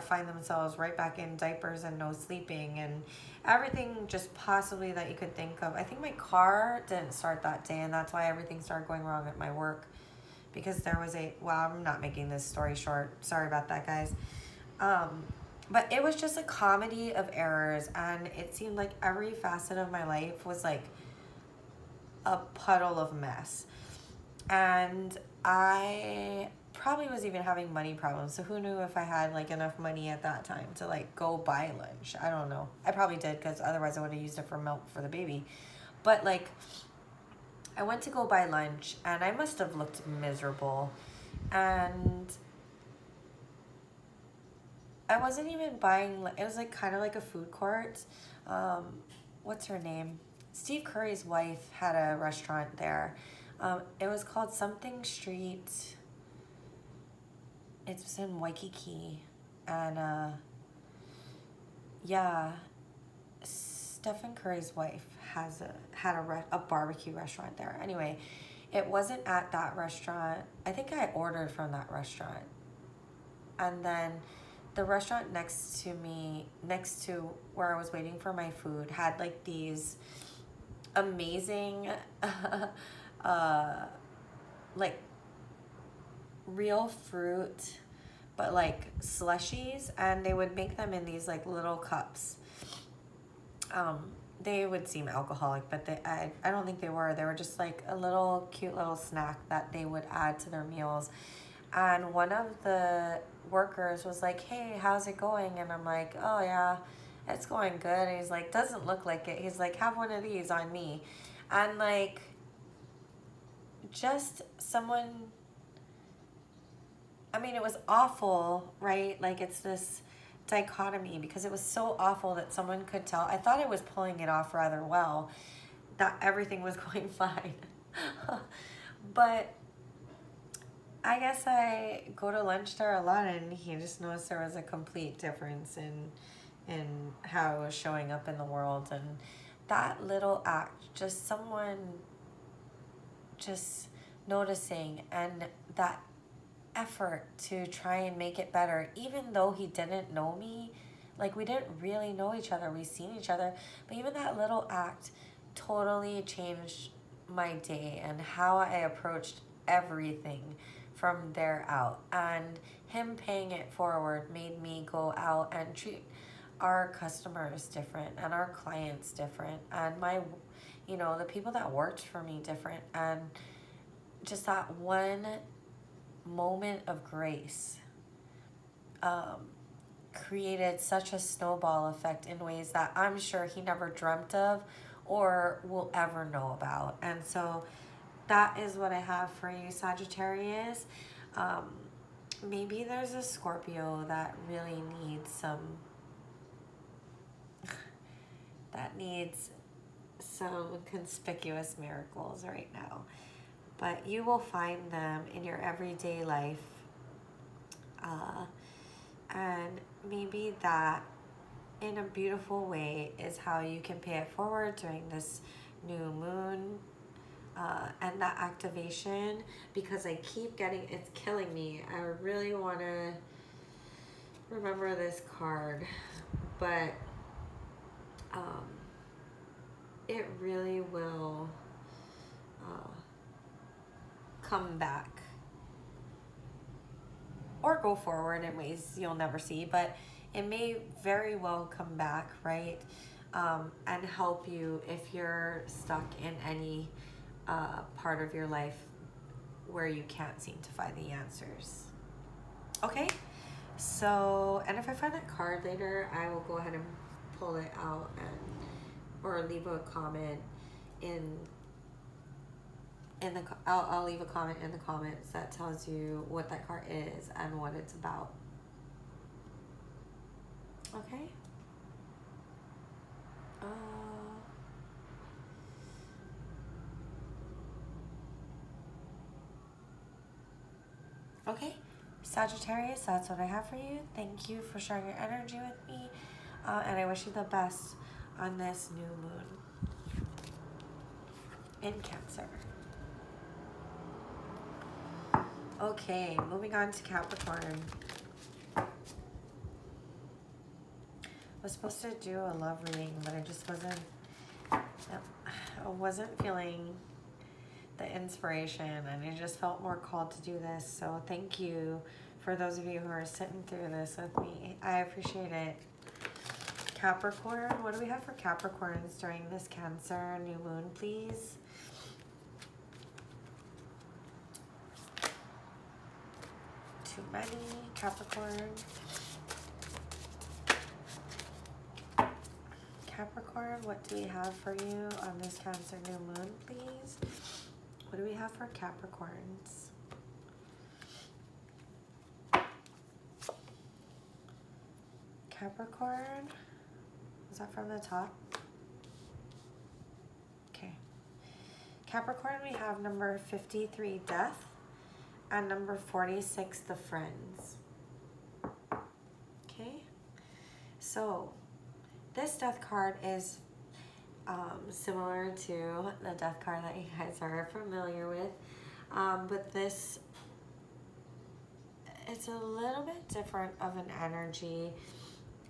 find themselves right back in diapers and no sleeping and everything just possibly that you could think of. I think my car didn't start that day, and that's why everything started going wrong at my work, because there was I'm not making this story short, sorry about that, guys. But it was just a comedy of errors, and it seemed like every facet of my life was like a puddle of mess. And I probably was even having money problems. So who knew if I had like enough money at that time to like go buy lunch? I don't know. I probably did, because otherwise I would have used it for milk for the baby. But like, I went to go buy lunch and I must have looked miserable. And I wasn't even buying, it was like kind of like a food court. What's her name? Steve Curry's wife had a restaurant there. It was called something Street. It's in Waikiki. And yeah, Stephen Curry's wife had a barbecue restaurant there. Anyway, it wasn't at that restaurant. I think I ordered from that restaurant. And then the restaurant next to where I was waiting for my food, had like these amazing like real fruit, but like slushies, and they would make them in these like little cups. They would seem alcoholic, but I don't think they were. They were just like a little cute little snack that they would add to their meals. And one of the workers was like, "Hey, how's it going?" And I'm like, "Oh yeah, it's going good." And he's like, "Doesn't look like it." He's like, "Have one of these on me." And like, just someone, I mean, it was awful, right? Like, it's this dichotomy, because it was so awful that someone could tell. I thought I was pulling it off rather well, that everything was going fine. But I guess I go to lunch there a lot, and he just noticed there was a complete difference in how I was showing up in the world. And that little act, just someone just noticing, and that effort to try and make it better, even though he didn't know me. Like, we didn't really know each other, we seen each other, but even that little act totally changed my day and how I approached everything from there out. And him paying it forward made me go out and treat our customers different, and our clients different, and the people that worked for me different. And just that one moment of grace created such a snowball effect in ways that I'm sure he never dreamt of or will ever know about. And so that is what I have for you, Sagittarius. Maybe there's a Scorpio that really needs some conspicuous miracles right now. But you will find them in your everyday life. And maybe that, in a beautiful way, is how you can pay it forward during this new moon. And that activation, because I keep it's killing me. I really want to remember this card, but it really will come back or go forward in ways you'll never see, but it may very well come back, right? And help you if you're stuck in any part of your life where you can't seem to find the answers. Okay, so, and if I find that card later, I will go ahead and pull it out or leave a comment in I'll leave a comment in the comments that tells you what that card is and what it's about. Okay. Okay, Sagittarius, that's what I have for you. Thank you for sharing your energy with me, and I wish you the best on this new moon in Cancer. Okay, moving on to Capricorn. I was supposed to do a love reading, but I just wasn't feeling the inspiration, and I just felt more called to do this. So thank you for those of you who are sitting through this with me. I appreciate it. Capricorn, what do we have for Capricorns during this Cancer new moon, please? Too many. Capricorn. Capricorn, what do we have for you on this Cancer new moon, please? What do we have for Capricorns? Capricorn, is that from the top? Okay. Capricorn, we have number 53, Death, and number 46, The Friends. Okay. So, this Death card is similar to the Death card that you guys are familiar with, but this, it's a little bit different of an energy.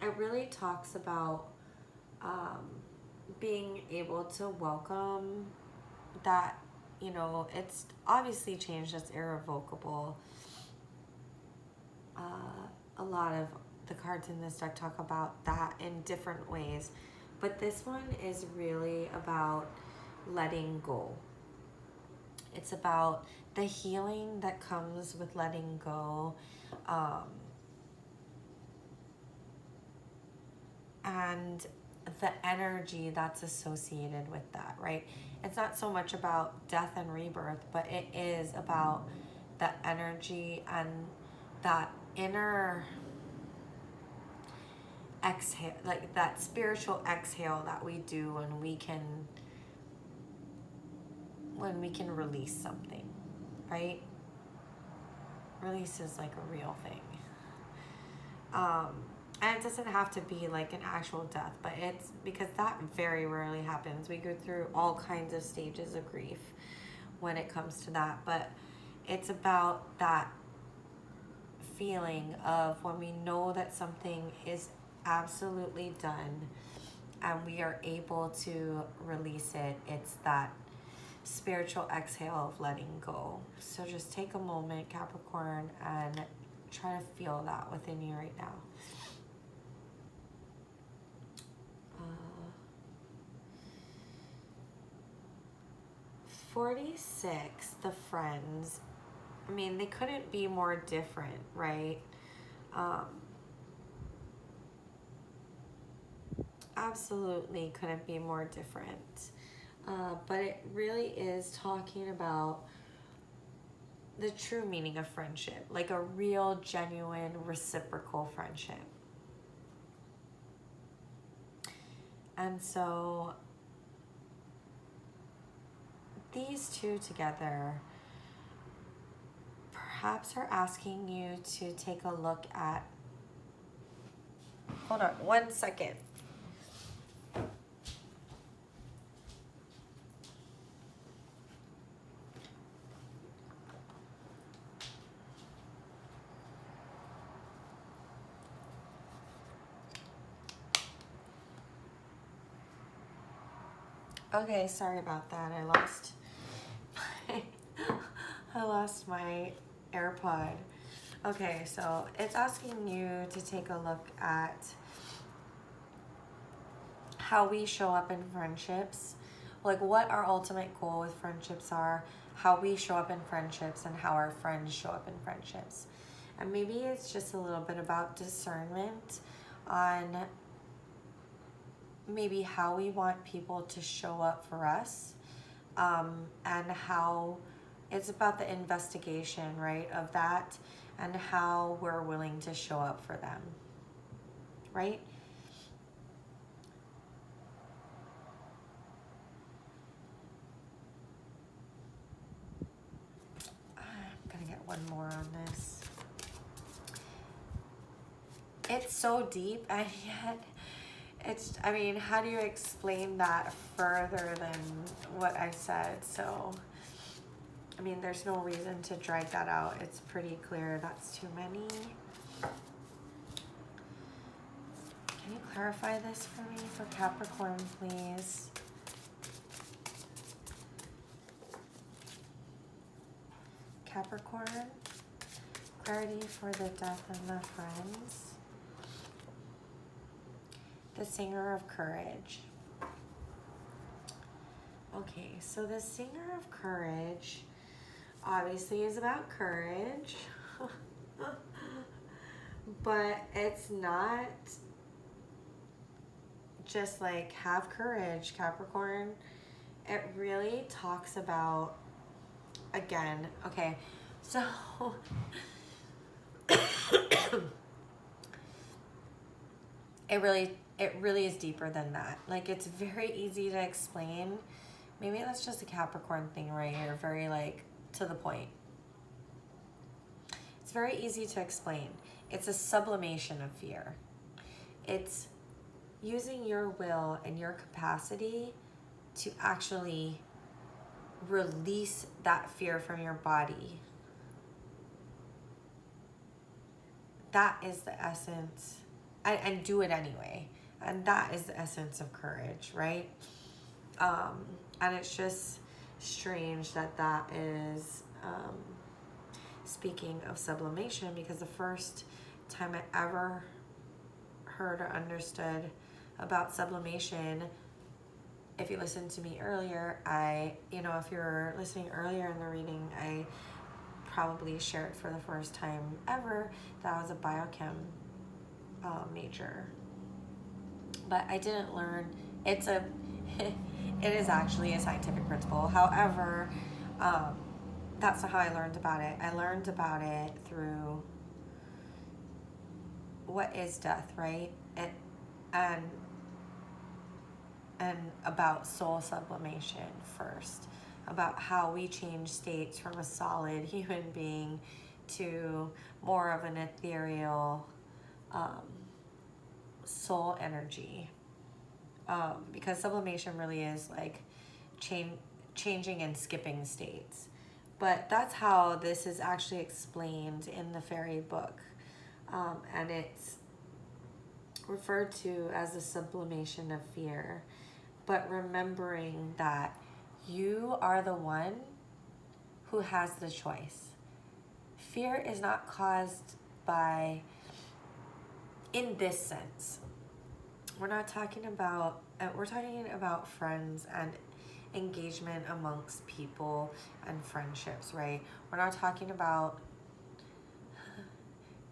It really talks about being able to welcome that, you know, it's obviously change that's irrevocable. A lot of the cards in this deck talk about that in different ways. But this one is really about letting go. It's about the healing that comes with letting go. And the energy that's associated with that, right? It's not so much about death and rebirth, but it is about the energy and that inner exhale, like that spiritual exhale that we do when we can release something, right? Release is like a real thing. And it doesn't have to be like an actual death, but it's because that very rarely happens. We go through all kinds of stages of grief when it comes to that, but it's about that feeling of when we know that something is absolutely done and we are able to release it. It's that spiritual exhale of letting go. So just take a moment, Capricorn, and try to feel that within you right now. 46, The Friends. I mean, they couldn't be more different, right? Absolutely couldn't be more different. But it really is talking about the true meaning of friendship, like a real, genuine, reciprocal friendship. And so these two together perhaps are asking you to take a look at, hold on 1 second. Okay, sorry about that. I lost my AirPod. Okay, so it's asking you to take a look at how we show up in friendships, like what our ultimate goal with friendships are, how we show up in friendships, and how our friends show up in friendships. And maybe it's just a little bit about discernment on maybe how we want people to show up for us, and how it's about the investigation, right, of that, and how we're willing to show up for them, right? I'm gonna get one more on this. It's so deep, and yet it's, I mean, how do you explain that further than what I said? So, I mean, there's no reason to drag that out. It's pretty clear that's too many. Can you clarify this for me for Capricorn, please? Capricorn, clarity for the death and the friends. The Singer of Courage. Okay, so the Singer of Courage obviously is about courage, but it's not just like have courage, Capricorn. It really talks about, again, okay, so it really is deeper than that. Like, it's very easy to explain. Maybe that's just a Capricorn thing right here, very like to the point. It's very easy to explain. It's a sublimation of fear. It's using your will and your capacity to actually release that fear from your body. That is the essence, and do it anyway. And that is the essence of courage, right? And it's just strange that that is speaking of sublimation, because the first time I ever heard or understood about sublimation, if you listened to me earlier, if you're listening earlier in the reading, I probably shared for the first time ever that I was a biochem major. But I didn't learn, it is actually a scientific principle. However, that's not how I learned about it. I learned about it through what is death, right? And about soul sublimation first, about how we change states from a solid human being to more of an ethereal soul energy. Because sublimation really is like changing and skipping states. But that's how this is actually explained in the Faerie book. And it's referred to as the sublimation of fear. But remembering that you are the one who has the choice. Fear is not caused by, in this sense, we're talking about friends and engagement amongst people and friendships, right? We're not talking about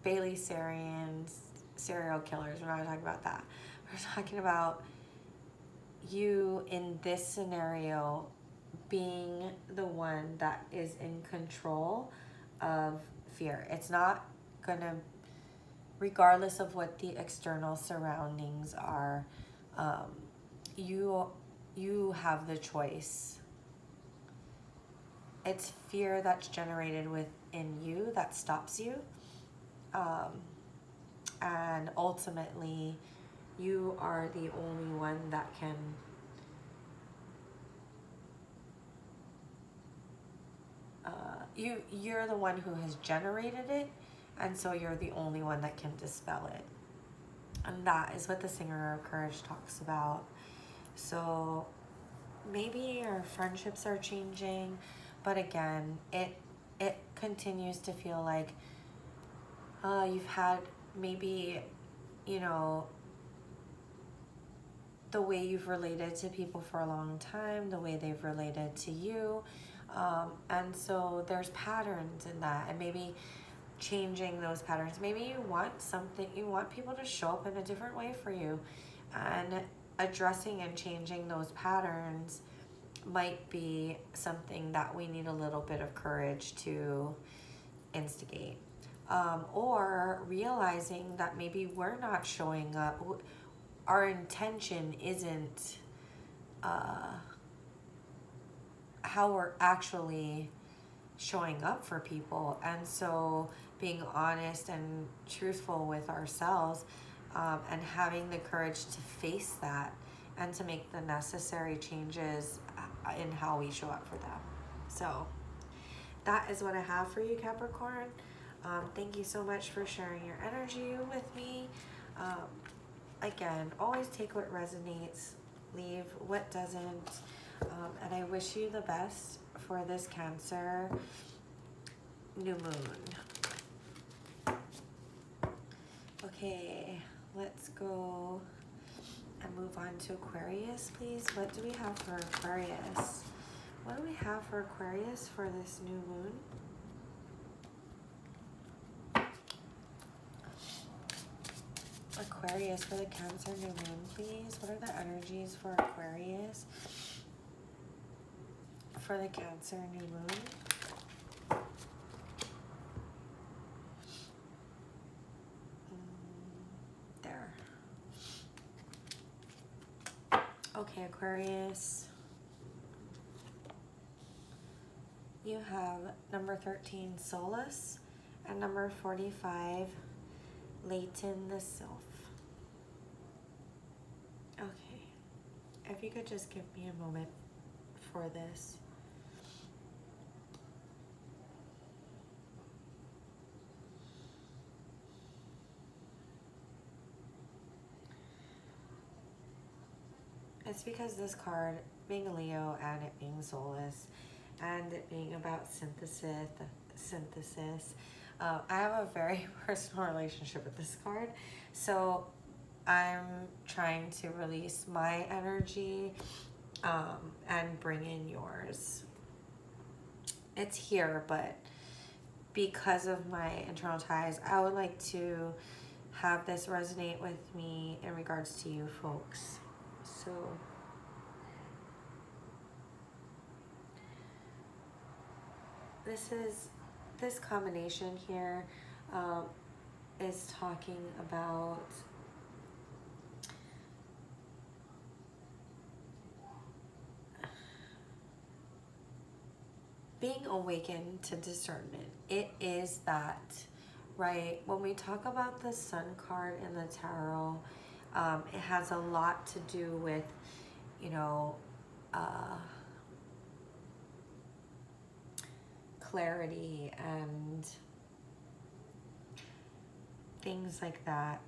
Bailey Sarian's serial killers. We're not talking about that. We're talking about you in this scenario being the one that is in control of fear. It's not gonna, regardless of what the external surroundings are, you have the choice. It's fear that's generated within you that stops you. And ultimately, you are the only one that can you're the one who has generated it, and so you're the only one that can dispel it. And that is what the Singer of Courage talks about. So maybe your friendships are changing, but again, it continues to feel like you've had maybe, the way you've related to people for a long time, the way they've related to you. And so there's patterns in that, and maybe changing those patterns. Maybe you want people to show up in a different way for you, and addressing and changing those patterns might be something that we need a little bit of courage to instigate. Or realizing that maybe we're not showing up, our intention isn't how we're actually showing up for people. And so being honest and truthful with ourselves, and having the courage to face that and to make the necessary changes in how we show up for them. So that is what I have for you, Capricorn. Thank you so much for sharing your energy with me. Again, always take what resonates, leave what doesn't. And I wish you the best for this Cancer new moon. Okay, let's go and move on to Aquarius, please. What do we have for Aquarius? What do we have for Aquarius for this new moon? Aquarius for the Cancer new moon, please. What are the energies for Aquarius for the Cancer new moon? There. Okay, Aquarius. You have number 13, Solace, and number 45, Leighton the Self. Okay, if you could just give me a moment for this. It's because this card, being a Leo and it being Solace, and it being about synthesis, I have a very personal relationship with this card. So I'm trying to release my energy and bring in yours. It's here, but because of my internal ties, I would like to have this resonate with me in regards to you folks. So this combination here is talking about being awakened to discernment. It is that, right? When we talk about the Sun card in the tarot, it has a lot to do with, you know, clarity and things like that,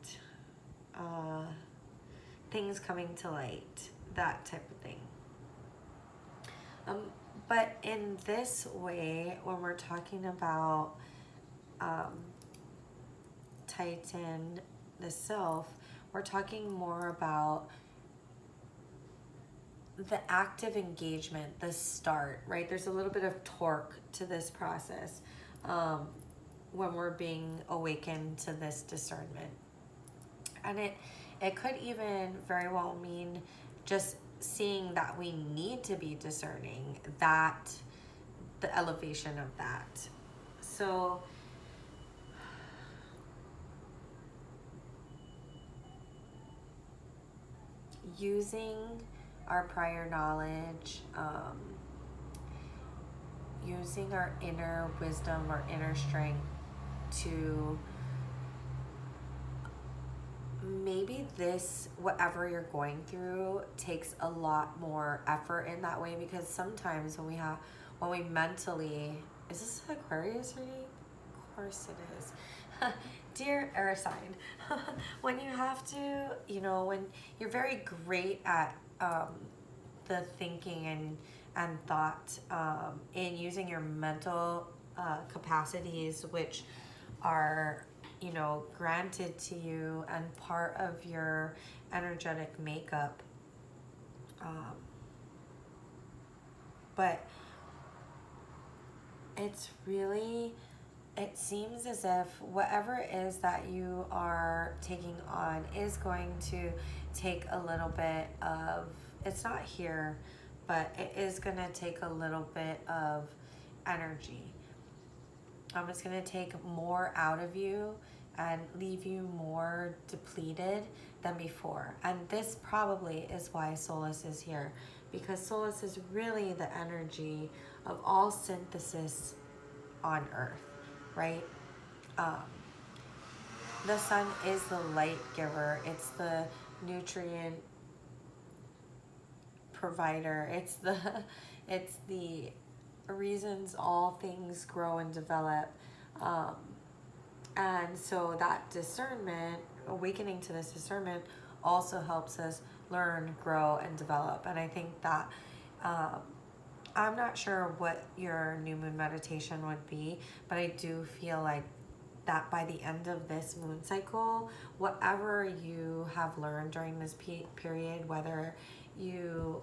things coming to light, that type of thing. But in this way, when we're talking about Titan, the self, we're talking more about the active engagement, the start, right? There's a little bit of torque to this process when we're being awakened to this discernment. And it could even very well mean just seeing that we need to be discerning, that the elevation of that. So using our prior knowledge, using our inner wisdom or inner strength to maybe this, whatever you're going through, takes a lot more effort in that way, because sometimes when we mentally, is this an Aquarius reading? Of course it is. Dear air sign, when you have to, you know, when you're very great at the thinking and thought in using your mental capacities, which are, you know, granted to you and part of your energetic makeup, but it's really, it seems as if whatever it is that you are taking on is going to take a little bit of, it's not here, but it is going to take a little bit of energy. It's going to take more out of you and leave you more depleted than before. And this probably is why Solus is here, because Solus is really the energy of all synthesis on Earth, right? The sun is the light giver. It's the nutrient provider. It's the reasons all things grow and develop. And so that discernment, awakening to this discernment, also helps us learn, grow, and develop. And I think that I'm not sure what your new moon meditation would be, but I do feel like that by the end of this moon cycle, whatever you have learned during this period, whether you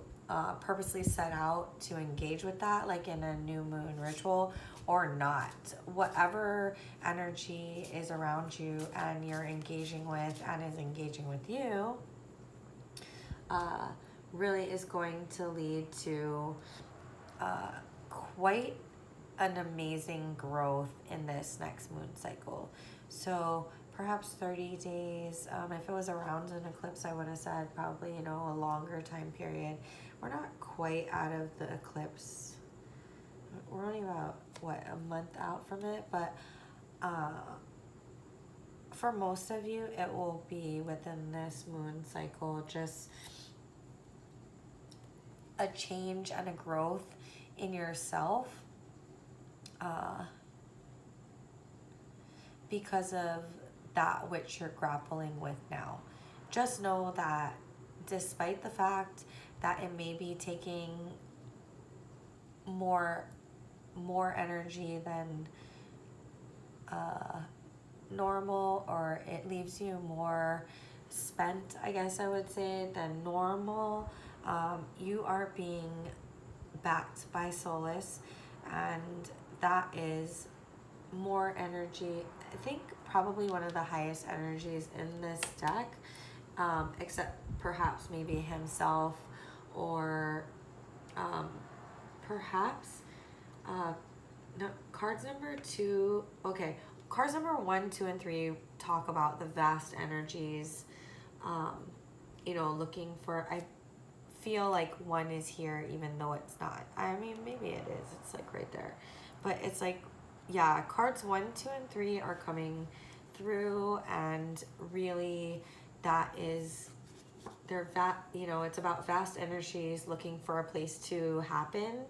purposely set out to engage with that, like in a new moon ritual, or not, whatever energy is around you and you're engaging with and is engaging with you, really is going to lead to quite an amazing growth in this next moon cycle. So perhaps 30 days. If it was around an eclipse, I would have said probably, a longer time period. We're not quite out of the eclipse. We're only about, a month out from it, but for most of you, it will be within this moon cycle, just a change and a growth in yourself because of that which you're grappling with now. Just know that despite the fact that it may be taking more energy than normal, or it leaves you more spent, I guess I would say, than normal, you are being backed by Solus, and that is more energy. I think probably one of the highest energies in this deck, except perhaps maybe himself, or perhaps no, cards number 2. Okay, cards number 1, 2, and 3 talk about the vast energies. Looking for. I feel like 1 is here, even though it's not. I mean, maybe it is. It's like right there, but it's like, yeah, cards 1, 2, and 3 are coming through, and really, that is. It's about vast energies looking for a place to happen.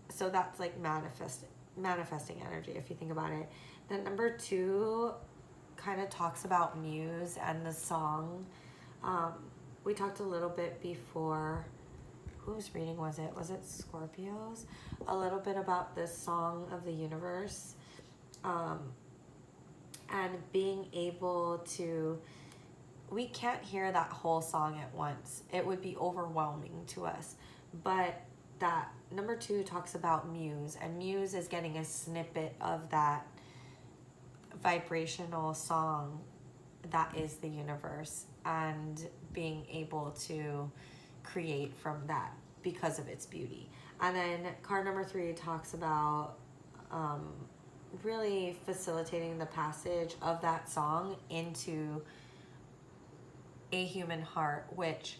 So that's like manifesting energy, if you think about it. Then number 2 kind of talks about muse and the song. We talked a little bit before. Whose reading was it? Was it Scorpio's? A little bit about the song of the universe. And being able to. We can't hear that whole song at once. It would be overwhelming to us. But that number 2 talks about muse, and muse is getting a snippet of that vibrational song that is the universe, and being able to create from that because of its beauty. And then card number 3 talks about really facilitating the passage of that song into a human heart, which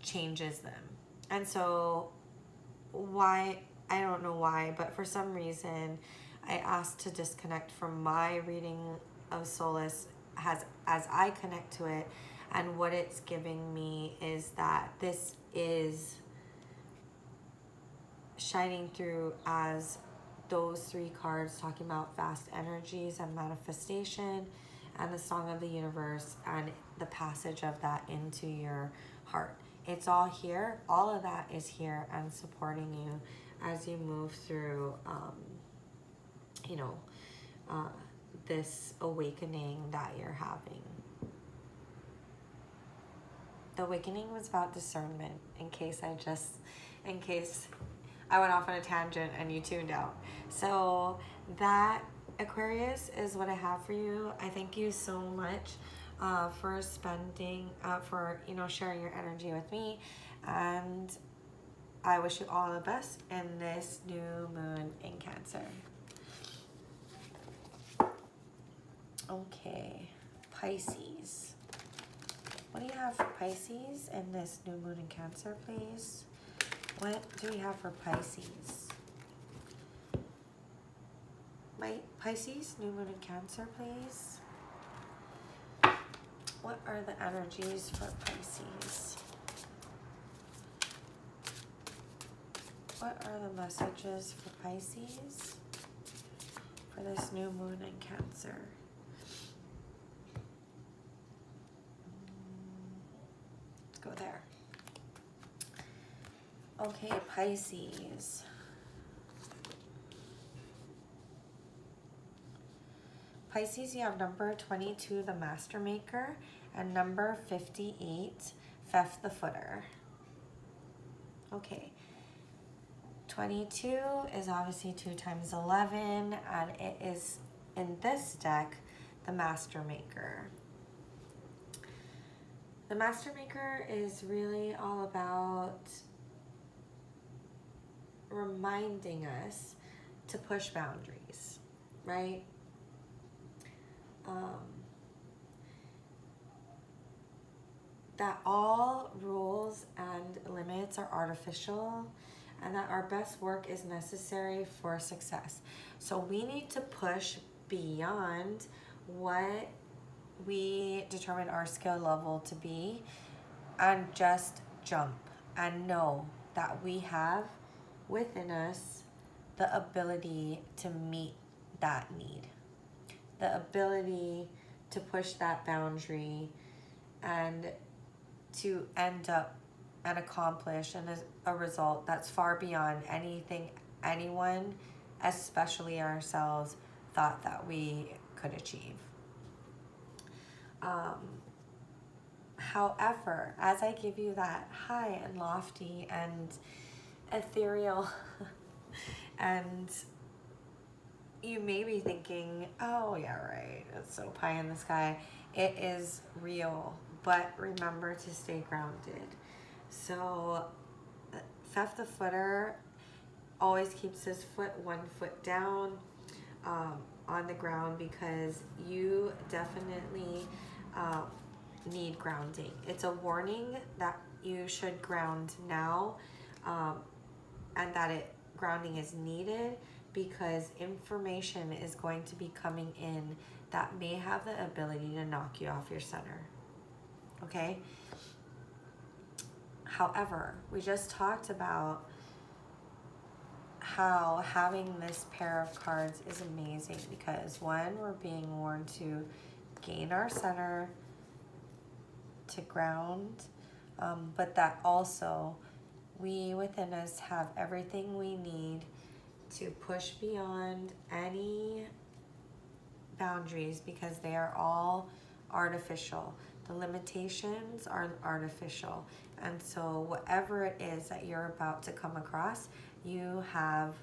changes them. And so why, I don't know why, but for some reason I asked to disconnect from my reading of Solus as I connect to it, and what it's giving me is that this is shining through as those 3 cards talking about vast energies and manifestation, and the song of the universe, and the passage of that into your heart. It's all here. All of that is here and supporting you as you move through, this awakening that you're having. The awakening was about discernment, in case I went off on a tangent and you tuned out. So that, Aquarius, is what I have for you. I thank you so much for spending, for, you know, sharing your energy with me. And I wish you all the best in this new moon in Cancer. Okay, Pisces. What do you have for Pisces in this new moon in Cancer, please? What do we have for Pisces? Pisces, new moon in Cancer, please. What are the energies for Pisces? What are the messages for Pisces for this new moon in Cancer? Let's go there. Okay, Pisces. Pisces, you have number 22, the Master Maker, and number 58, Fifth the Footer. Okay. 22 is obviously 2 times 11, and it is, in this deck, the Master Maker. The Master Maker is really all about reminding us to push boundaries, right? That all rules and limits are artificial, and that our best work is necessary for success. So we need to push beyond what we determine our skill level to be, and just jump and know that we have within us the ability to meet that need, the ability to push that boundary and to end up and accomplish a result that's far beyond anything anyone, especially ourselves, thought that we could achieve. However, as I give you that high and lofty and ethereal and you may be thinking, oh yeah, right, it's so pie in the sky. It is real, but remember to stay grounded. So Fifth the Footer always keeps his foot 1 foot down on the ground, because you definitely need grounding. It's a warning that you should ground now, and that grounding is needed, because information is going to be coming in that may have the ability to knock you off your center. Okay? However, we just talked about how having this pair of cards is amazing, because one, we're being warned to gain our center, to ground, but that also we within us have everything we need to push beyond any boundaries, because they are all artificial. The limitations are artificial. And so whatever it is that you're about to come across, you have,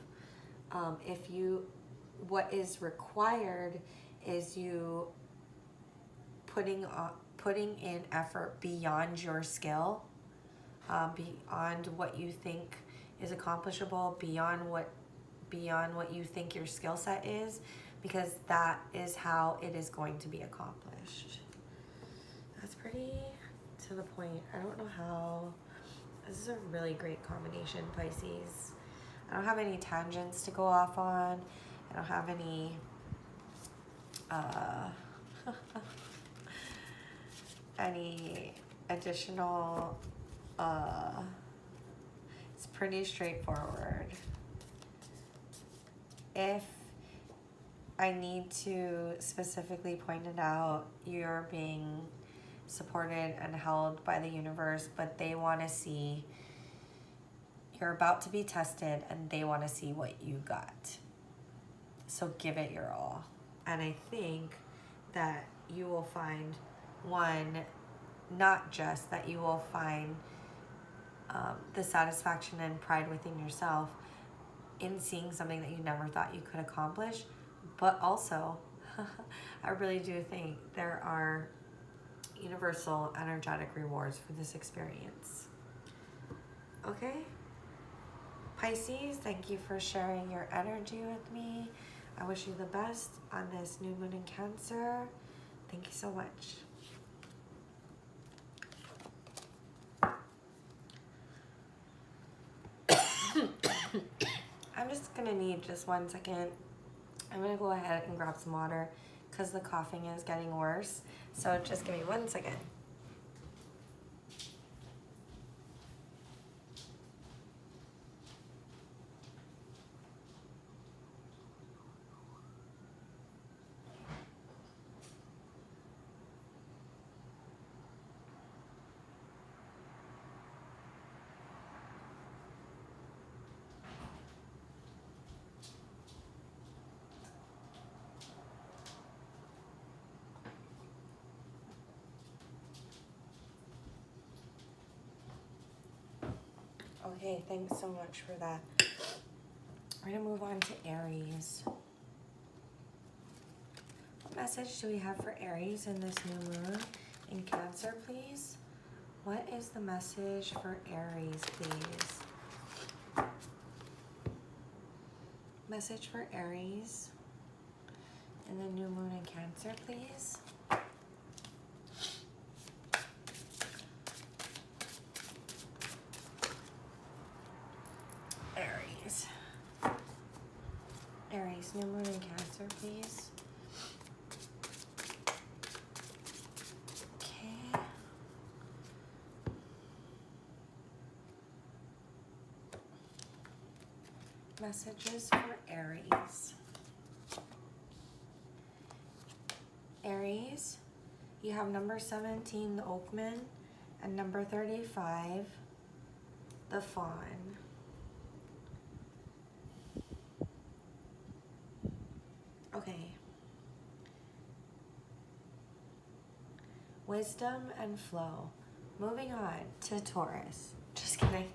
what is required is you putting in effort beyond your skill, beyond what you think is accomplishable, beyond what you think your skill set is, because that is how it is going to be accomplished. That's pretty to the point. I don't know how. This is a really great combination, Pisces. I don't have any tangents to go off on. I don't have any any additional, it's pretty straightforward. If I need to specifically point it out, you're being supported and held by the universe, but they want to see, you're about to be tested and they want to see what you got. So give it your all. And I think that you will find, one, not just that you will find the satisfaction and pride within yourself in seeing something that you never thought you could accomplish, but also I really do think there are universal energetic rewards for this experience. Okay? Pisces, thank you for sharing your energy with me. I wish you the best on this new moon in Cancer. Thank you so much. I'm just gonna need just 1 second. I'm gonna go ahead and grab some water because the coughing is getting worse. So just give me 1 second. Okay, thanks so much for that. We're gonna move on to Aries. What message do we have for Aries in this new moon in Cancer, please? What is the message for Aries, please? Message for Aries in the new moon in Cancer, please. Aries, new moon in Cancer, please. Okay. Messages for Aries. Aries, you have number 17, the Oakman, and number 35, the Fawn. Okay. Wisdom and flow. Moving on to Taurus. Just kidding.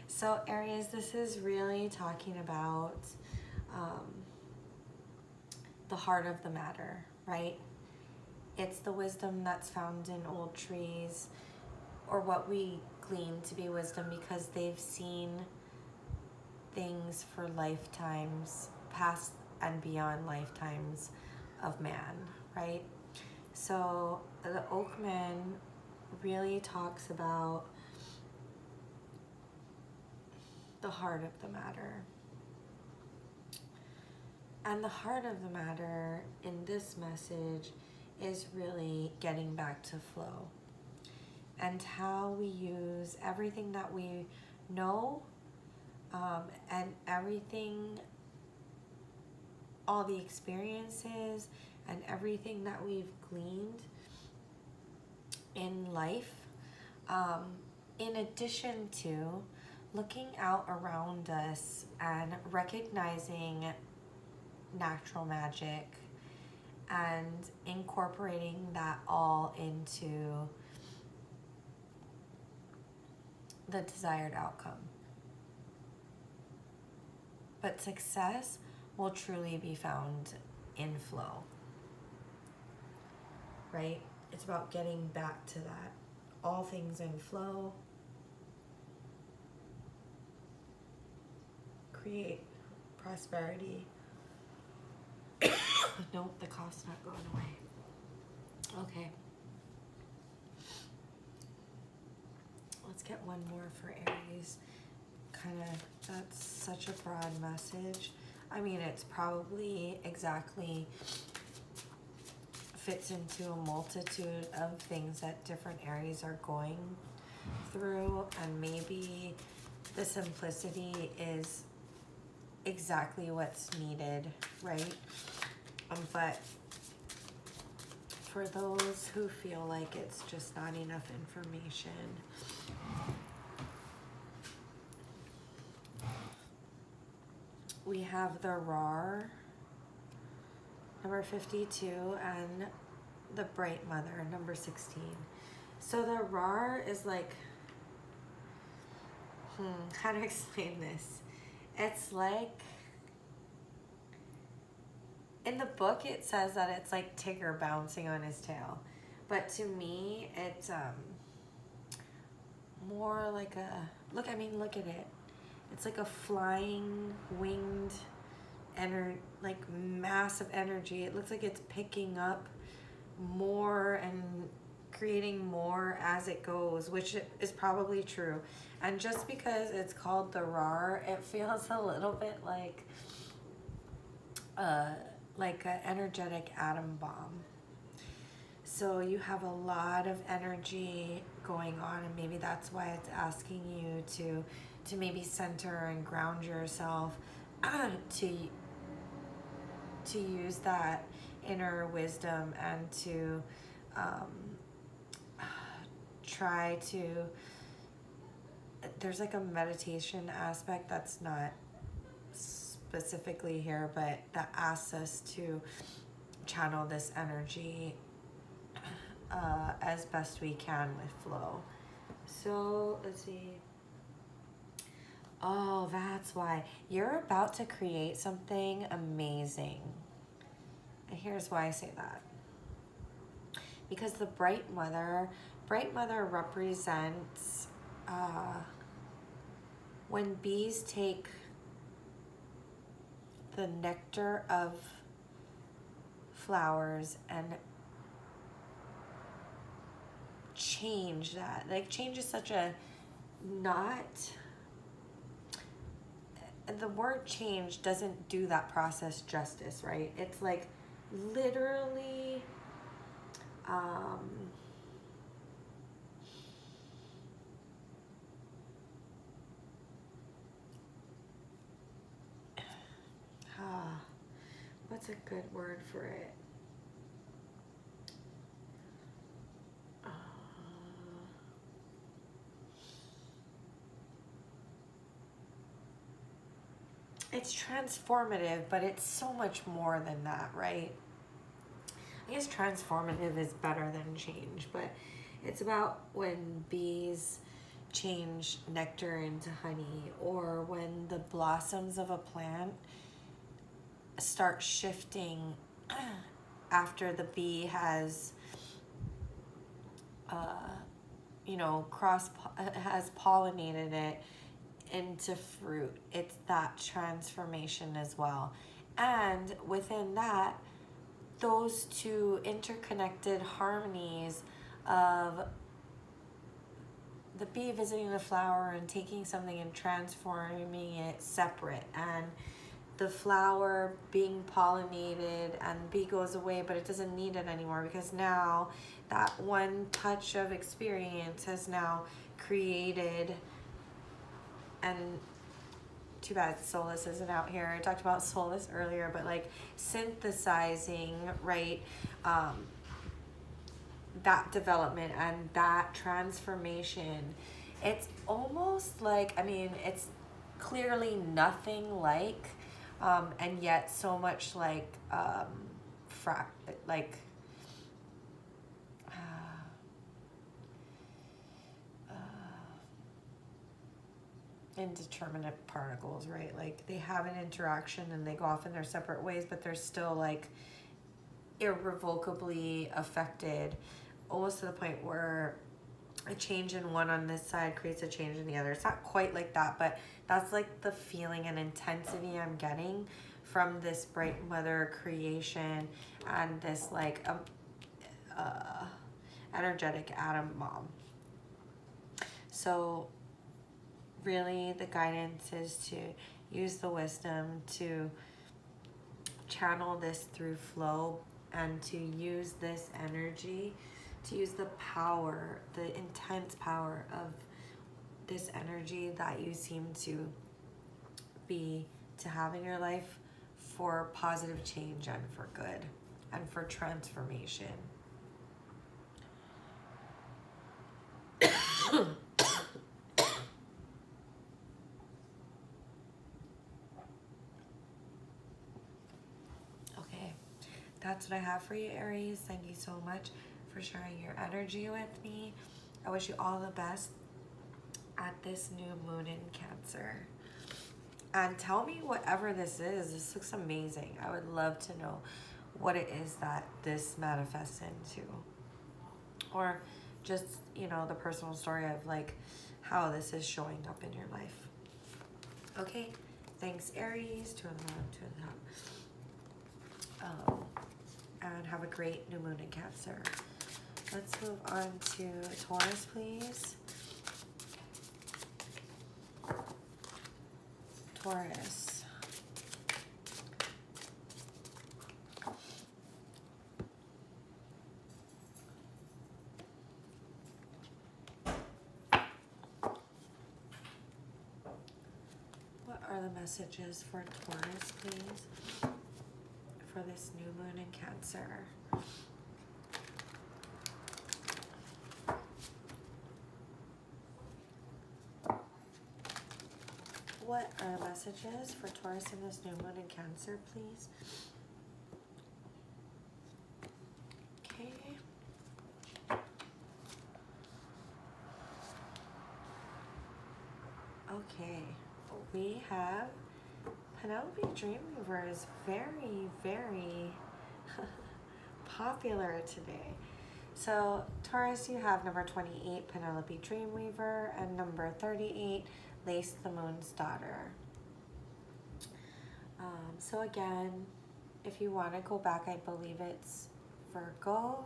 So Aries, this is really talking about the heart of the matter, right? It's the wisdom that's found in old trees, or what we glean to be wisdom because they've seen things for lifetimes, past and beyond lifetimes of man, right? So the Oakman really talks about the heart of the matter. And the heart of the matter in this message is really getting back to flow and how we use everything that we know and everything, all the experiences and everything that we've gleaned in life, in addition to looking out around us and recognizing natural magic and incorporating that all into the desired outcome. But success will truly be found in flow, right? It's about getting back to that. All things in flow. Create prosperity. Nope, the cough's not going away. Okay. Let's get one more for Aries. That's such a broad message. I mean, it's probably exactly fits into a multitude of things that different Aries are going through, and maybe the simplicity is exactly what's needed, right? But for those who feel like it's just not enough information, we have the RAR, number 52, and the Bright Mother, number 16. So the RAR is like, how to explain this? It's like, in the book it says that it's like Tigger bouncing on his tail. But to me, it's more like a, look, I mean, look at it. It's like a flying, winged, like massive energy. It looks like it's picking up more and creating more as it goes, which is probably true. And just because it's called the RAR, it feels a little bit like an energetic atom bomb. So you have a lot of energy going on, and maybe that's why it's asking you to maybe center and ground yourself, to use that inner wisdom and to try to, there's like a meditation aspect that's not specifically here, but that asks us to channel this energy as best we can with flow. So let's see. Oh, that's why. You're about to create something amazing. And here's why I say that. Because the Bright Mother represents when bees take the nectar of flowers and change that. Like, change is such a not, the word change doesn't do that process justice, right? It's like literally what's a good word for it? It's transformative, but it's so much more than that, right? I guess transformative is better than change, but it's about when bees change nectar into honey, or when the blossoms of a plant start shifting after the bee has has pollinated it into fruit. It's that transformation as well. And within that, those two interconnected harmonies of the bee visiting the flower and taking something and transforming it separate, and the flower being pollinated, and the bee goes away, but it doesn't need it anymore because now that one touch of experience has now created, and too bad Solus isn't out here. I talked about Solus earlier, but like synthesizing, right? That development and that transformation. It's almost like, I mean, it's clearly nothing like, and yet so much like, indeterminate particles, right? Like they have an interaction and they go off in their separate ways, but they're still like irrevocably affected, almost to the point where a change in one on this side creates a change in the other. It's not quite like that, but that's like the feeling and intensity I'm getting from this Bright Mother creation and this like energetic atom bomb. So really the guidance is to use the wisdom to channel this through flow, and to use this energy, to use the power, the intense power of this energy that you seem to have in your life for positive change and for good and for transformation. That's what I have for you, Aries. Thank you so much for sharing your energy with me. I wish you all the best at this new moon in Cancer. And tell me whatever this is. This looks amazing. I would love to know what it is that this manifests into. or just, you know, the personal story of like how this is showing up in your life. Okay, thanks Aries, two in the bottom, two in the top. And have a great new moon in Cancer. Let's move on to Taurus, please. Taurus. What are the messages for Taurus, please, for this new moon in Cancer? What are the messages for Taurus in this new moon in Cancer, please? Okay. Okay, we have Penelope Dreamweaver is very, very popular today. So Taurus, you have number 28, Penelope Dreamweaver, and number 38, Lace the Moon's Daughter. So again, if you want to go back, I believe it's Virgo.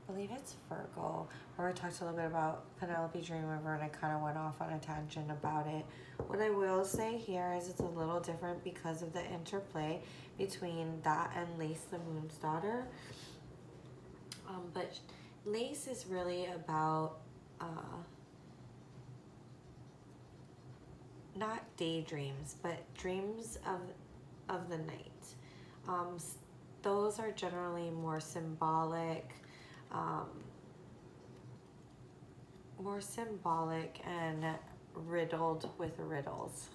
I believe it's Virgo, where we talked a little bit about Penelope Dreamweaver, and I kind of went off on a tangent about it. What I will say here is it's a little different because of the interplay between that and Lace the Moon's Daughter. But Lace is really about not daydreams, but dreams of the night. Those are generally more symbolic and riddled with riddles.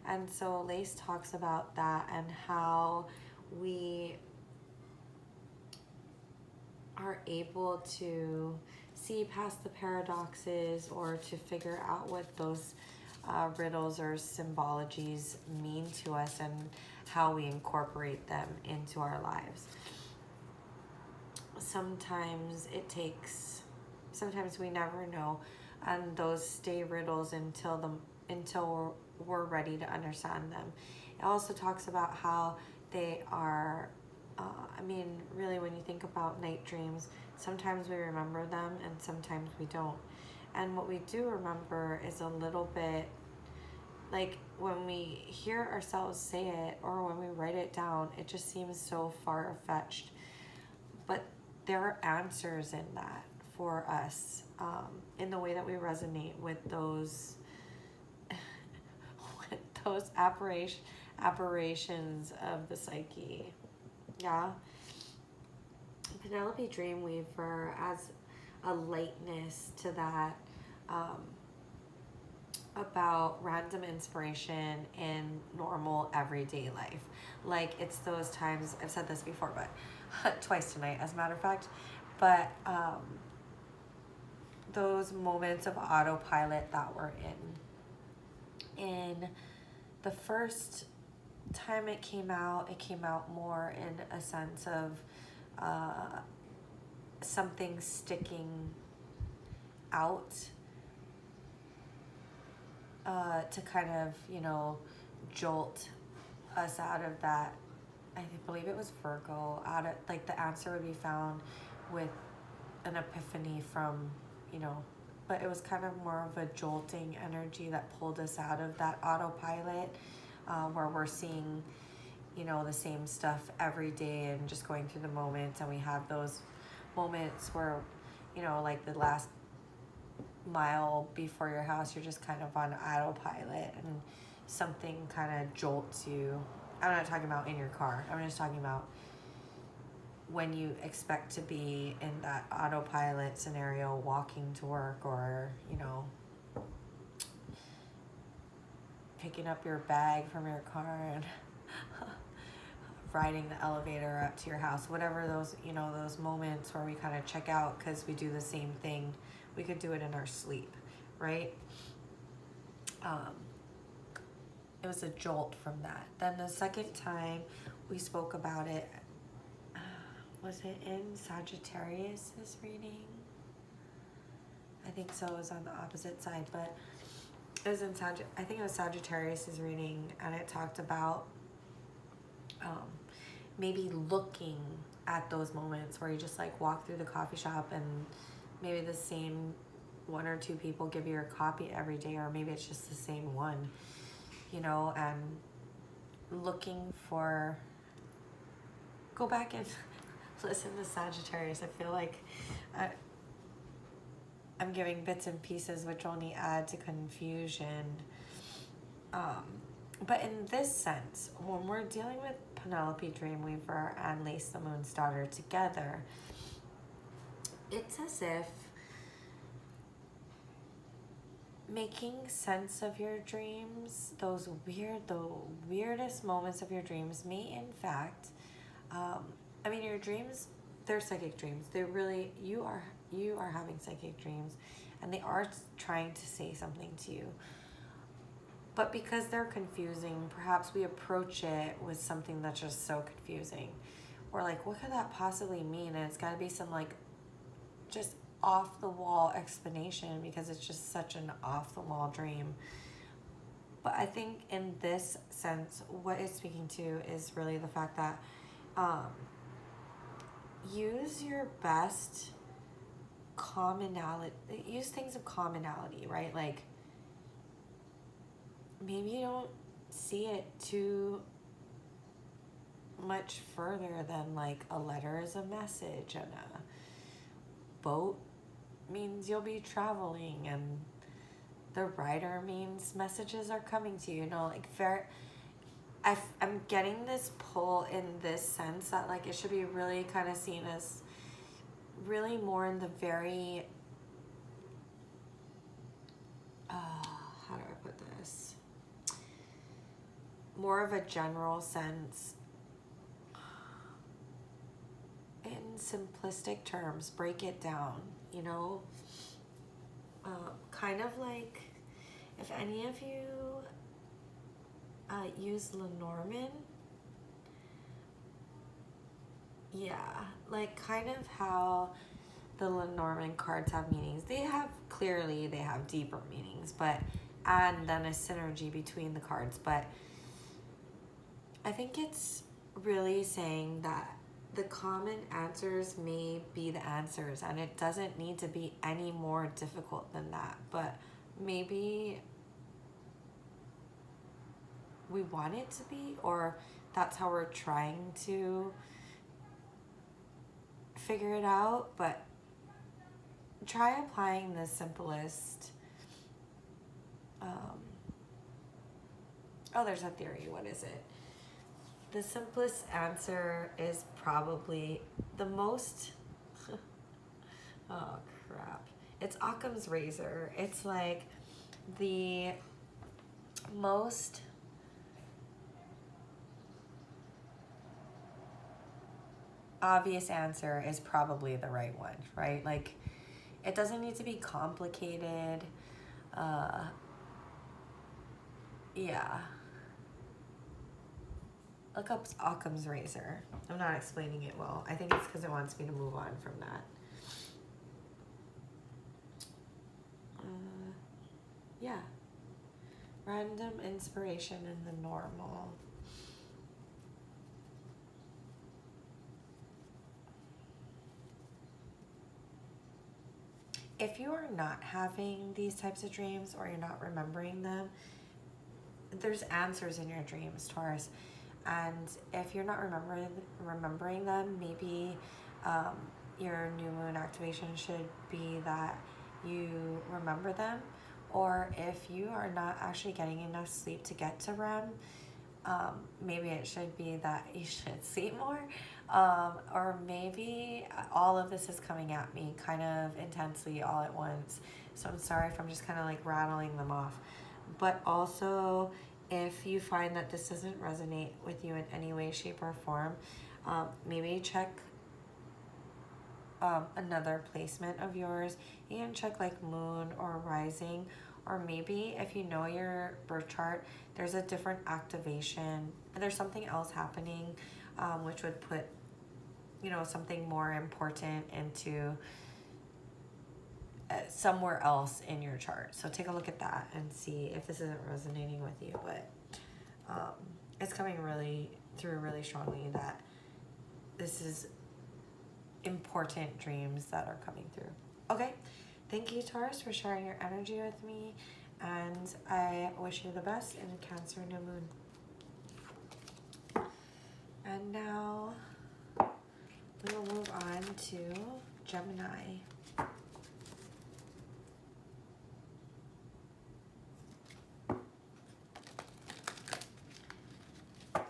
And so Lace talks about that and how we are able to see past the paradoxes or to figure out what those riddles or symbologies mean to us and how we incorporate them into our lives. Sometimes we never know, and those stay riddles until we're ready to understand them. It also talks about how they are, really when you think about night dreams, sometimes we remember them and sometimes we don't. And what we do remember is a little bit, like when we hear ourselves say it or when we write it down, it just seems so far-fetched. But there are answers in that for us, in the way that we resonate with those apparitions of the psyche. Yeah. Penelope Dreamweaver adds a lightness to that, about random inspiration in normal everyday life. Like it's those times, I've said this before, but twice tonight as a matter of fact, but those moments of autopilot that we're in the first time it came out more in a sense of something sticking out to kind of, jolt us out of that. I believe it was Virgo. Out of, like, the answer would be found with an epiphany from, but it was kind of more of a jolting energy that pulled us out of that autopilot, where we're seeing, the same stuff every day and just going through the moments. And we have those moments where, like the last mile before your house, you're just kind of on autopilot and something kind of jolts you. I'm not talking about in your car. I'm just talking about when you expect to be in that autopilot scenario, walking to work or, picking up your bag from your car and riding the elevator up to your house, whatever those, those moments where we kind of check out because we do the same thing. We could do it in our sleep, right? It was a jolt from that. Then the second time we spoke about it, was it in Sagittarius's reading? I think so. It was on the opposite side, but it was in I think it was Sagittarius's reading, and it talked about maybe looking at those moments where you just like walk through the coffee shop and maybe the same one or two people give you your copy every day, or maybe it's just the same one, you know, and looking for, go back and listen to Sagittarius. I feel like I'm giving bits and pieces which only add to confusion. But in this sense, when we're dealing with Penelope Dreamweaver and Lace the Moon's Daughter together, it's as if making sense of your dreams, the weirdest moments of your dreams may in fact, I mean, your dreams, they're psychic dreams. They're really, you are having psychic dreams, and they are trying to say something to you. But because they're confusing, perhaps we approach it with something that's just so confusing. Or like, what could that possibly mean? And it's got to be some like just off the wall explanation, because it's just such an off the wall dream. But I think in this sense, what it's speaking to is really the fact that use your best commonality, use things of commonality, right? Like, maybe you don't see it too much further than like a letter is a message, and a boat means you'll be traveling, and the writer means messages are coming to you, you know, like I'm getting this pull in this sense that like it should be really kind of seen as really more in the very how do I put this, more of a general sense, in simplistic terms, break it down, you know, kind of like if any of you use Lenormand, yeah, like kind of how the Lenormand cards have meanings. They have deeper meanings, but and then a synergy between the cards. But I think it's really saying that the common answers may be the answers, and it doesn't need to be any more difficult than that. But maybe we want it to be, or that's how we're trying to figure it out. But try applying the simplest there's a theory. What is it? The simplest answer is probably the most oh crap, it's Occam's razor. It's like the most obvious answer is probably the right one, right? Like, it doesn't need to be complicated. Yeah. Look up Occam's razor. I'm not explaining it well. I think it's because it wants me to move on from that. Yeah. Random inspiration in the normal. If you are not having these types of dreams, or you're not remembering them, there's answers in your dreams, Taurus. And if you're not remembering them, maybe your new moon activation should be that you remember them. Or if you are not actually getting enough sleep to get to REM, maybe it should be that you should sleep more. Or maybe all of this is coming at me kind of intensely all at once. So I'm sorry if I'm just kind of like rattling them off. But also, if you find that this doesn't resonate with you in any way, shape, or form, maybe check another placement of yours. You can check like moon or rising, or maybe if you know your birth chart, there's a different activation. There's something else happening, which would put you know, something more important into somewhere else in your chart. So take a look at that and see if this isn't resonating with you. But it's coming through really strongly that this is important dreams that are coming through. Okay, thank you, Taurus, for sharing your energy with me, and I wish you the best in Cancer new moon. And now we will move on to Gemini.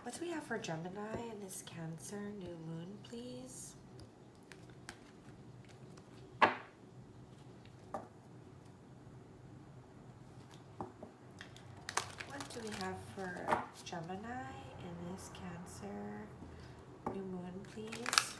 What do we have for Gemini in this Cancer new moon, please? What do we have for Gemini in this Cancer new moon, please?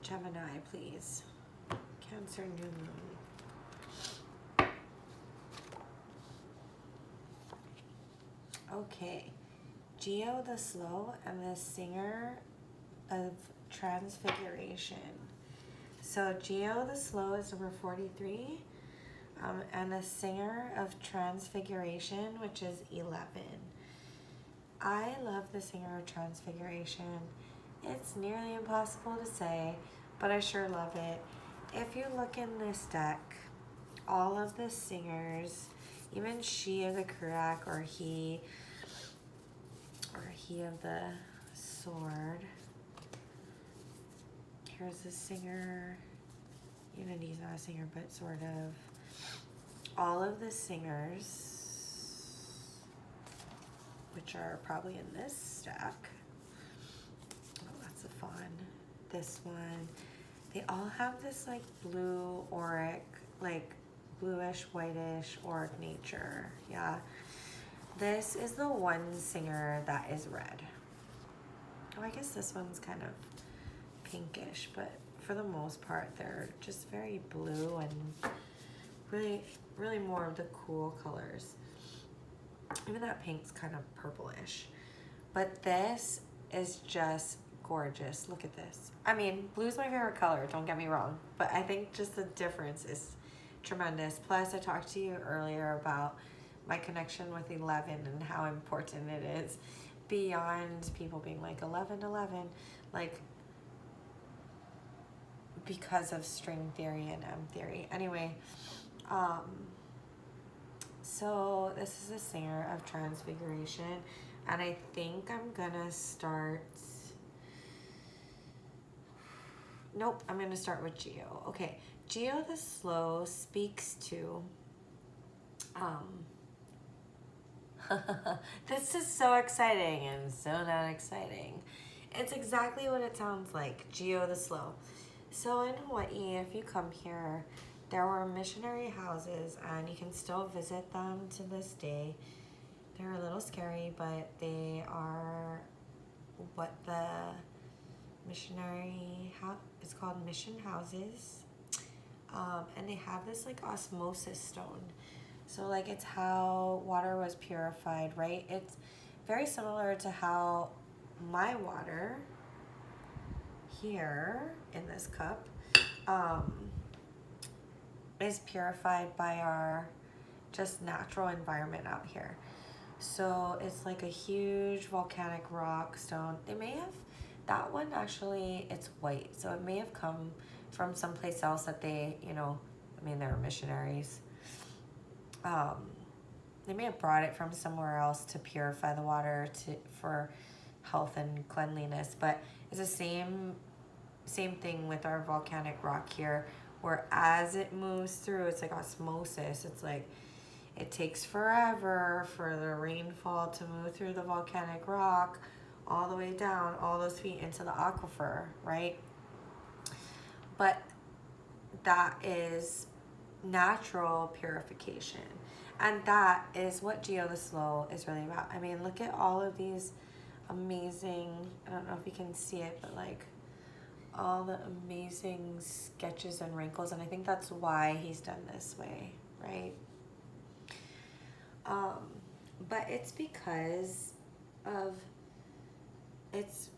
Gemini, please. Cancer new moon. Okay. Geo the Slow and the Singer of Transfiguration. So Geo the Slow is number 43, and the Singer of Transfiguration, which is 11. I love the Singer of Transfiguration. It's nearly impossible to say, but I sure love it. If you look in this deck, all of the singers, even she of the Kurak or he of the sword. Here's the singer. Unity's not a singer, but sort of. All of the singers, which are probably in this stack. Oh, that's a fun. This one. They all have this like blue auric, like bluish, whitish auric nature. Yeah. This is the one singer that is red. Oh, I guess this one's kind of pinkish, but for the most part, they're just very blue and really, really more of the cool colors. Even that pink's kind of purplish. But this is just gorgeous. Look at this. I mean, blue's my favorite color, don't get me wrong, but I think just the difference is tremendous. Plus, I talked to you earlier about my connection with 11 and how important it is beyond people being like 11, like because of string theory and M theory. Anyway, so this is a Singer of Transfiguration, and I think I'm gonna start. Nope, I'm gonna start with Geo. Okay, Geo the Slow speaks to this is so exciting and so not exciting. It's exactly what it sounds like, Geo the Slow. So in Hawaii, if you come here, there were missionary houses, and you can still visit them to this day. They're a little scary, but they are what the missionary it's called mission houses. And they have this like osmosis stone. So like it's how water was purified, right? It's very similar to how my water here in this cup is purified by our just natural environment out here. So it's like a huge volcanic rock stone. They may have, that one actually, it's white. So it may have come from someplace else that they, you know, I mean, they're missionaries. They may have brought it from somewhere else to purify the water for health and cleanliness, but it's the same thing with our volcanic rock here, where as it moves through, it's like osmosis. It's like it takes forever for the rainfall to move through the volcanic rock all the way down, all those feet into the aquifer, right? But that is natural purification. And that is what Geo the Slow is really about. I mean, look at all of these amazing, I don't know if you can see it, but like all the amazing sketches and wrinkles, and I think that's why he's done this way, right? But it's because of, it's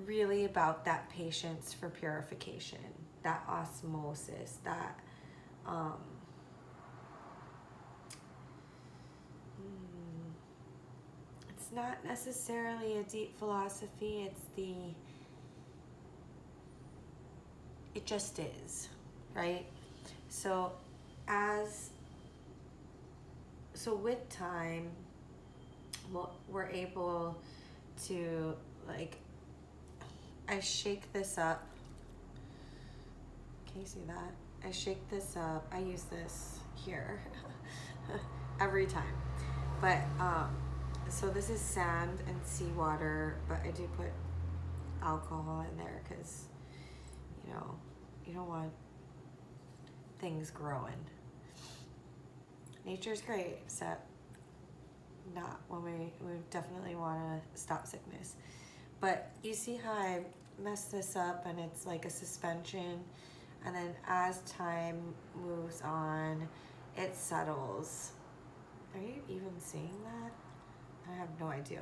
really about that patience for purification, that osmosis, that it's not necessarily a deep philosophy, it just is, right? So with time, we're able to, like, I shake this up. Can you see that? I shake this up. I use this here every time. But so this is sand and seawater, but I do put alcohol in there because, you know, you don't want things growing. Nature's great, except not when we definitely want to stop sickness. But you see how I messed this up, and it's like a suspension, and then as time moves on, it settles. Are you even seeing that? I have no idea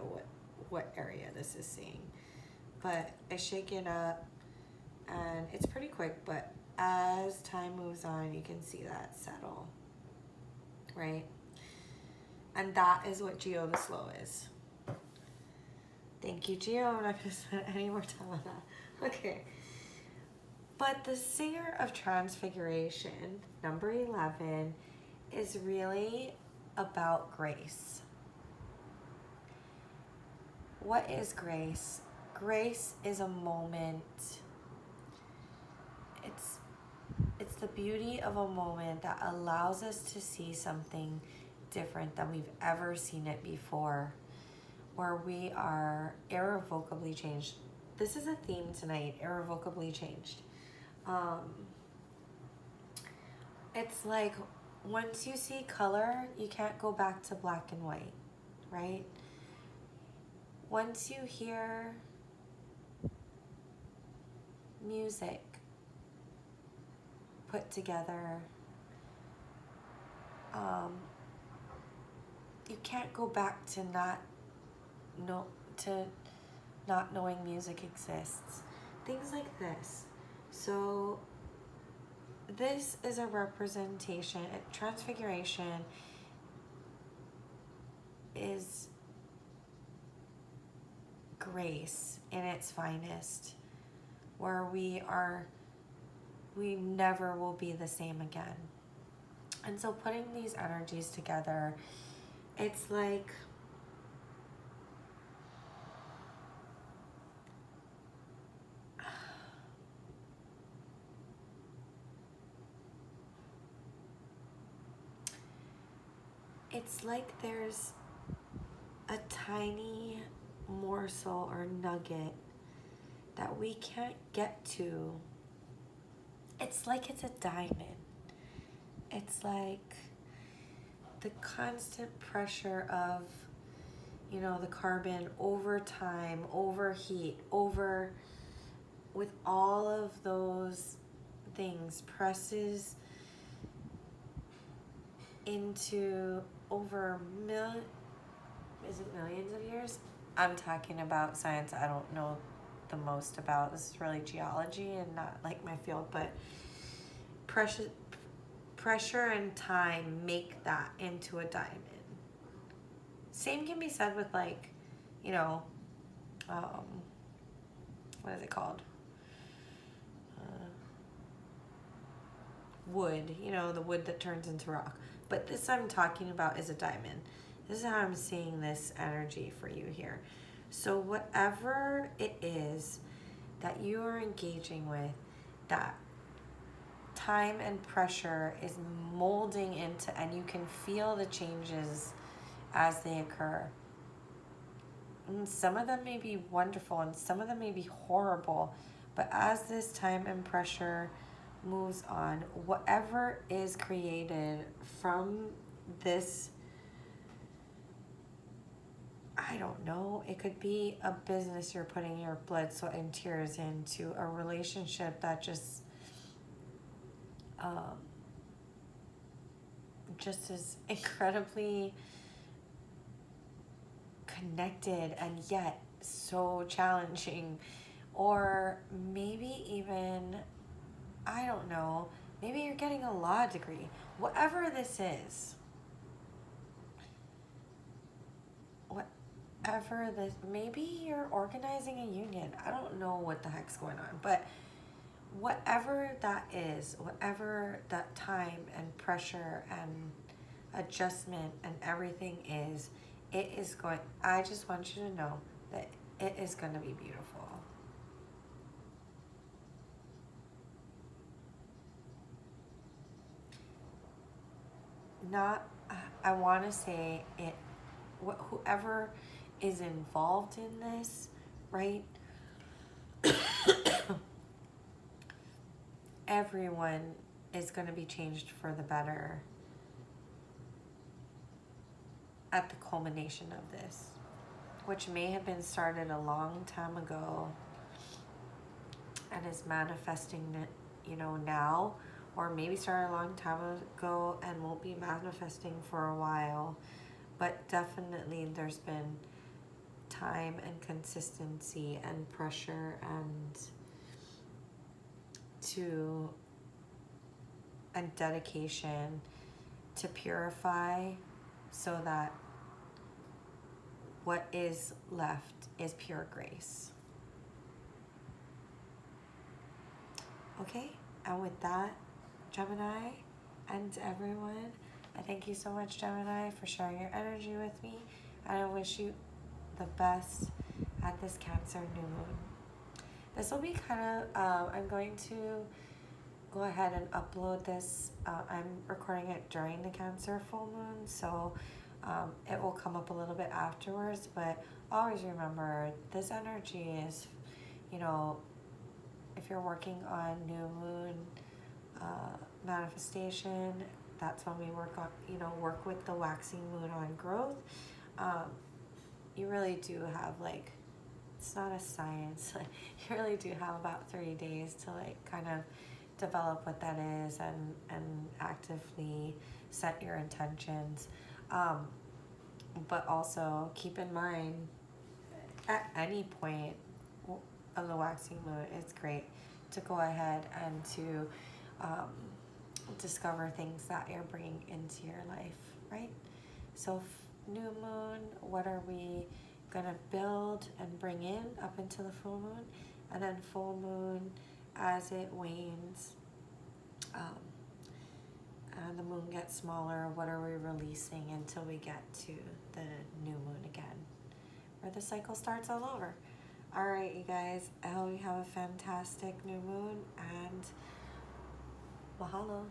what area this is seeing, but I shake it up, and it's pretty quick, but as time moves on, you can see that settle, right? And that is what Geo the Slow is. Thank you, Geo. I'm not going to spend any more time on that. Okay. But the Singer of Transfiguration, number 11, is really about grace. What is grace? Grace is a moment. It's the beauty of a moment that allows us to see something different than we've ever seen it before, where we are irrevocably changed. This is a theme tonight, irrevocably changed. It's like once you see color, you can't go back to black and white, right? Once you hear music put together, you can't go back to not knowing music exists. Things like this. So this is a representation. Transfiguration is grace in its finest, where we never will be the same again. And so putting these energies together, it's like there's a tiny morsel or nugget that we can't get to. It's like it's a diamond. It's like the constant pressure of, you know, the carbon over time, overheat, with all of those things presses into over millions of years? I'm talking about science I don't know the most about. This is really geology and not like my field, but pressure and time make that into a diamond. Same can be said with, like, you know, what is it called? Wood, you know, the wood that turns into rock. But this I'm talking about is a diamond. This is how I'm seeing this energy for you here. So whatever it is that you are engaging with, that time and pressure is molding into, and you can feel the changes as they occur. And some of them may be wonderful and some of them may be horrible, but as this time and pressure moves on, whatever is created from this I don't know. It could be a business you're putting your blood, sweat, and tears into, a relationship that um, just is incredibly connected and yet so challenging. Or maybe even, I don't know, maybe you're getting a law degree. Whatever this is, whatever this, maybe you're organizing a union. I don't know what the heck's going on, but whatever that is, whatever that time and pressure and adjustment and everything is, it is going, I just want you to know that it is going to be beautiful. Not, I want to say it, whoever is involved in this, right? Everyone is going to be changed for the better at the culmination of this, which may have been started a long time ago and is manifesting it, now, or maybe started a long time ago and won't be manifesting for a while. But definitely there's been time and consistency and pressure and dedication to purify so that what is left is pure grace. Okay, and with that, Gemini and everyone, I thank you so much, Gemini, for sharing your energy with me, and I wish you the best at this Cancer new moon. This will be kind of, I'm going to go ahead and upload this. I'm recording it during the Cancer full moon, so it will come up a little bit afterwards, but always remember this energy is, if you're working on new moon manifestation, that's when we work with the waxing moon on growth. You really do have, it's not a science. You really do have about 3 days to kind of develop what that is and actively set your intentions. But also keep in mind, at any point of the waxing moon, it's great to go ahead and to discover things that you're bringing into your life, right? So new moon, what are we gonna build and bring in up into the full moon? And then full moon, as it wanes, and the moon gets smaller, what are we releasing until we get to the new moon again, where the cycle starts all over. All right, you guys, I hope you have a fantastic new moon, and mahalo.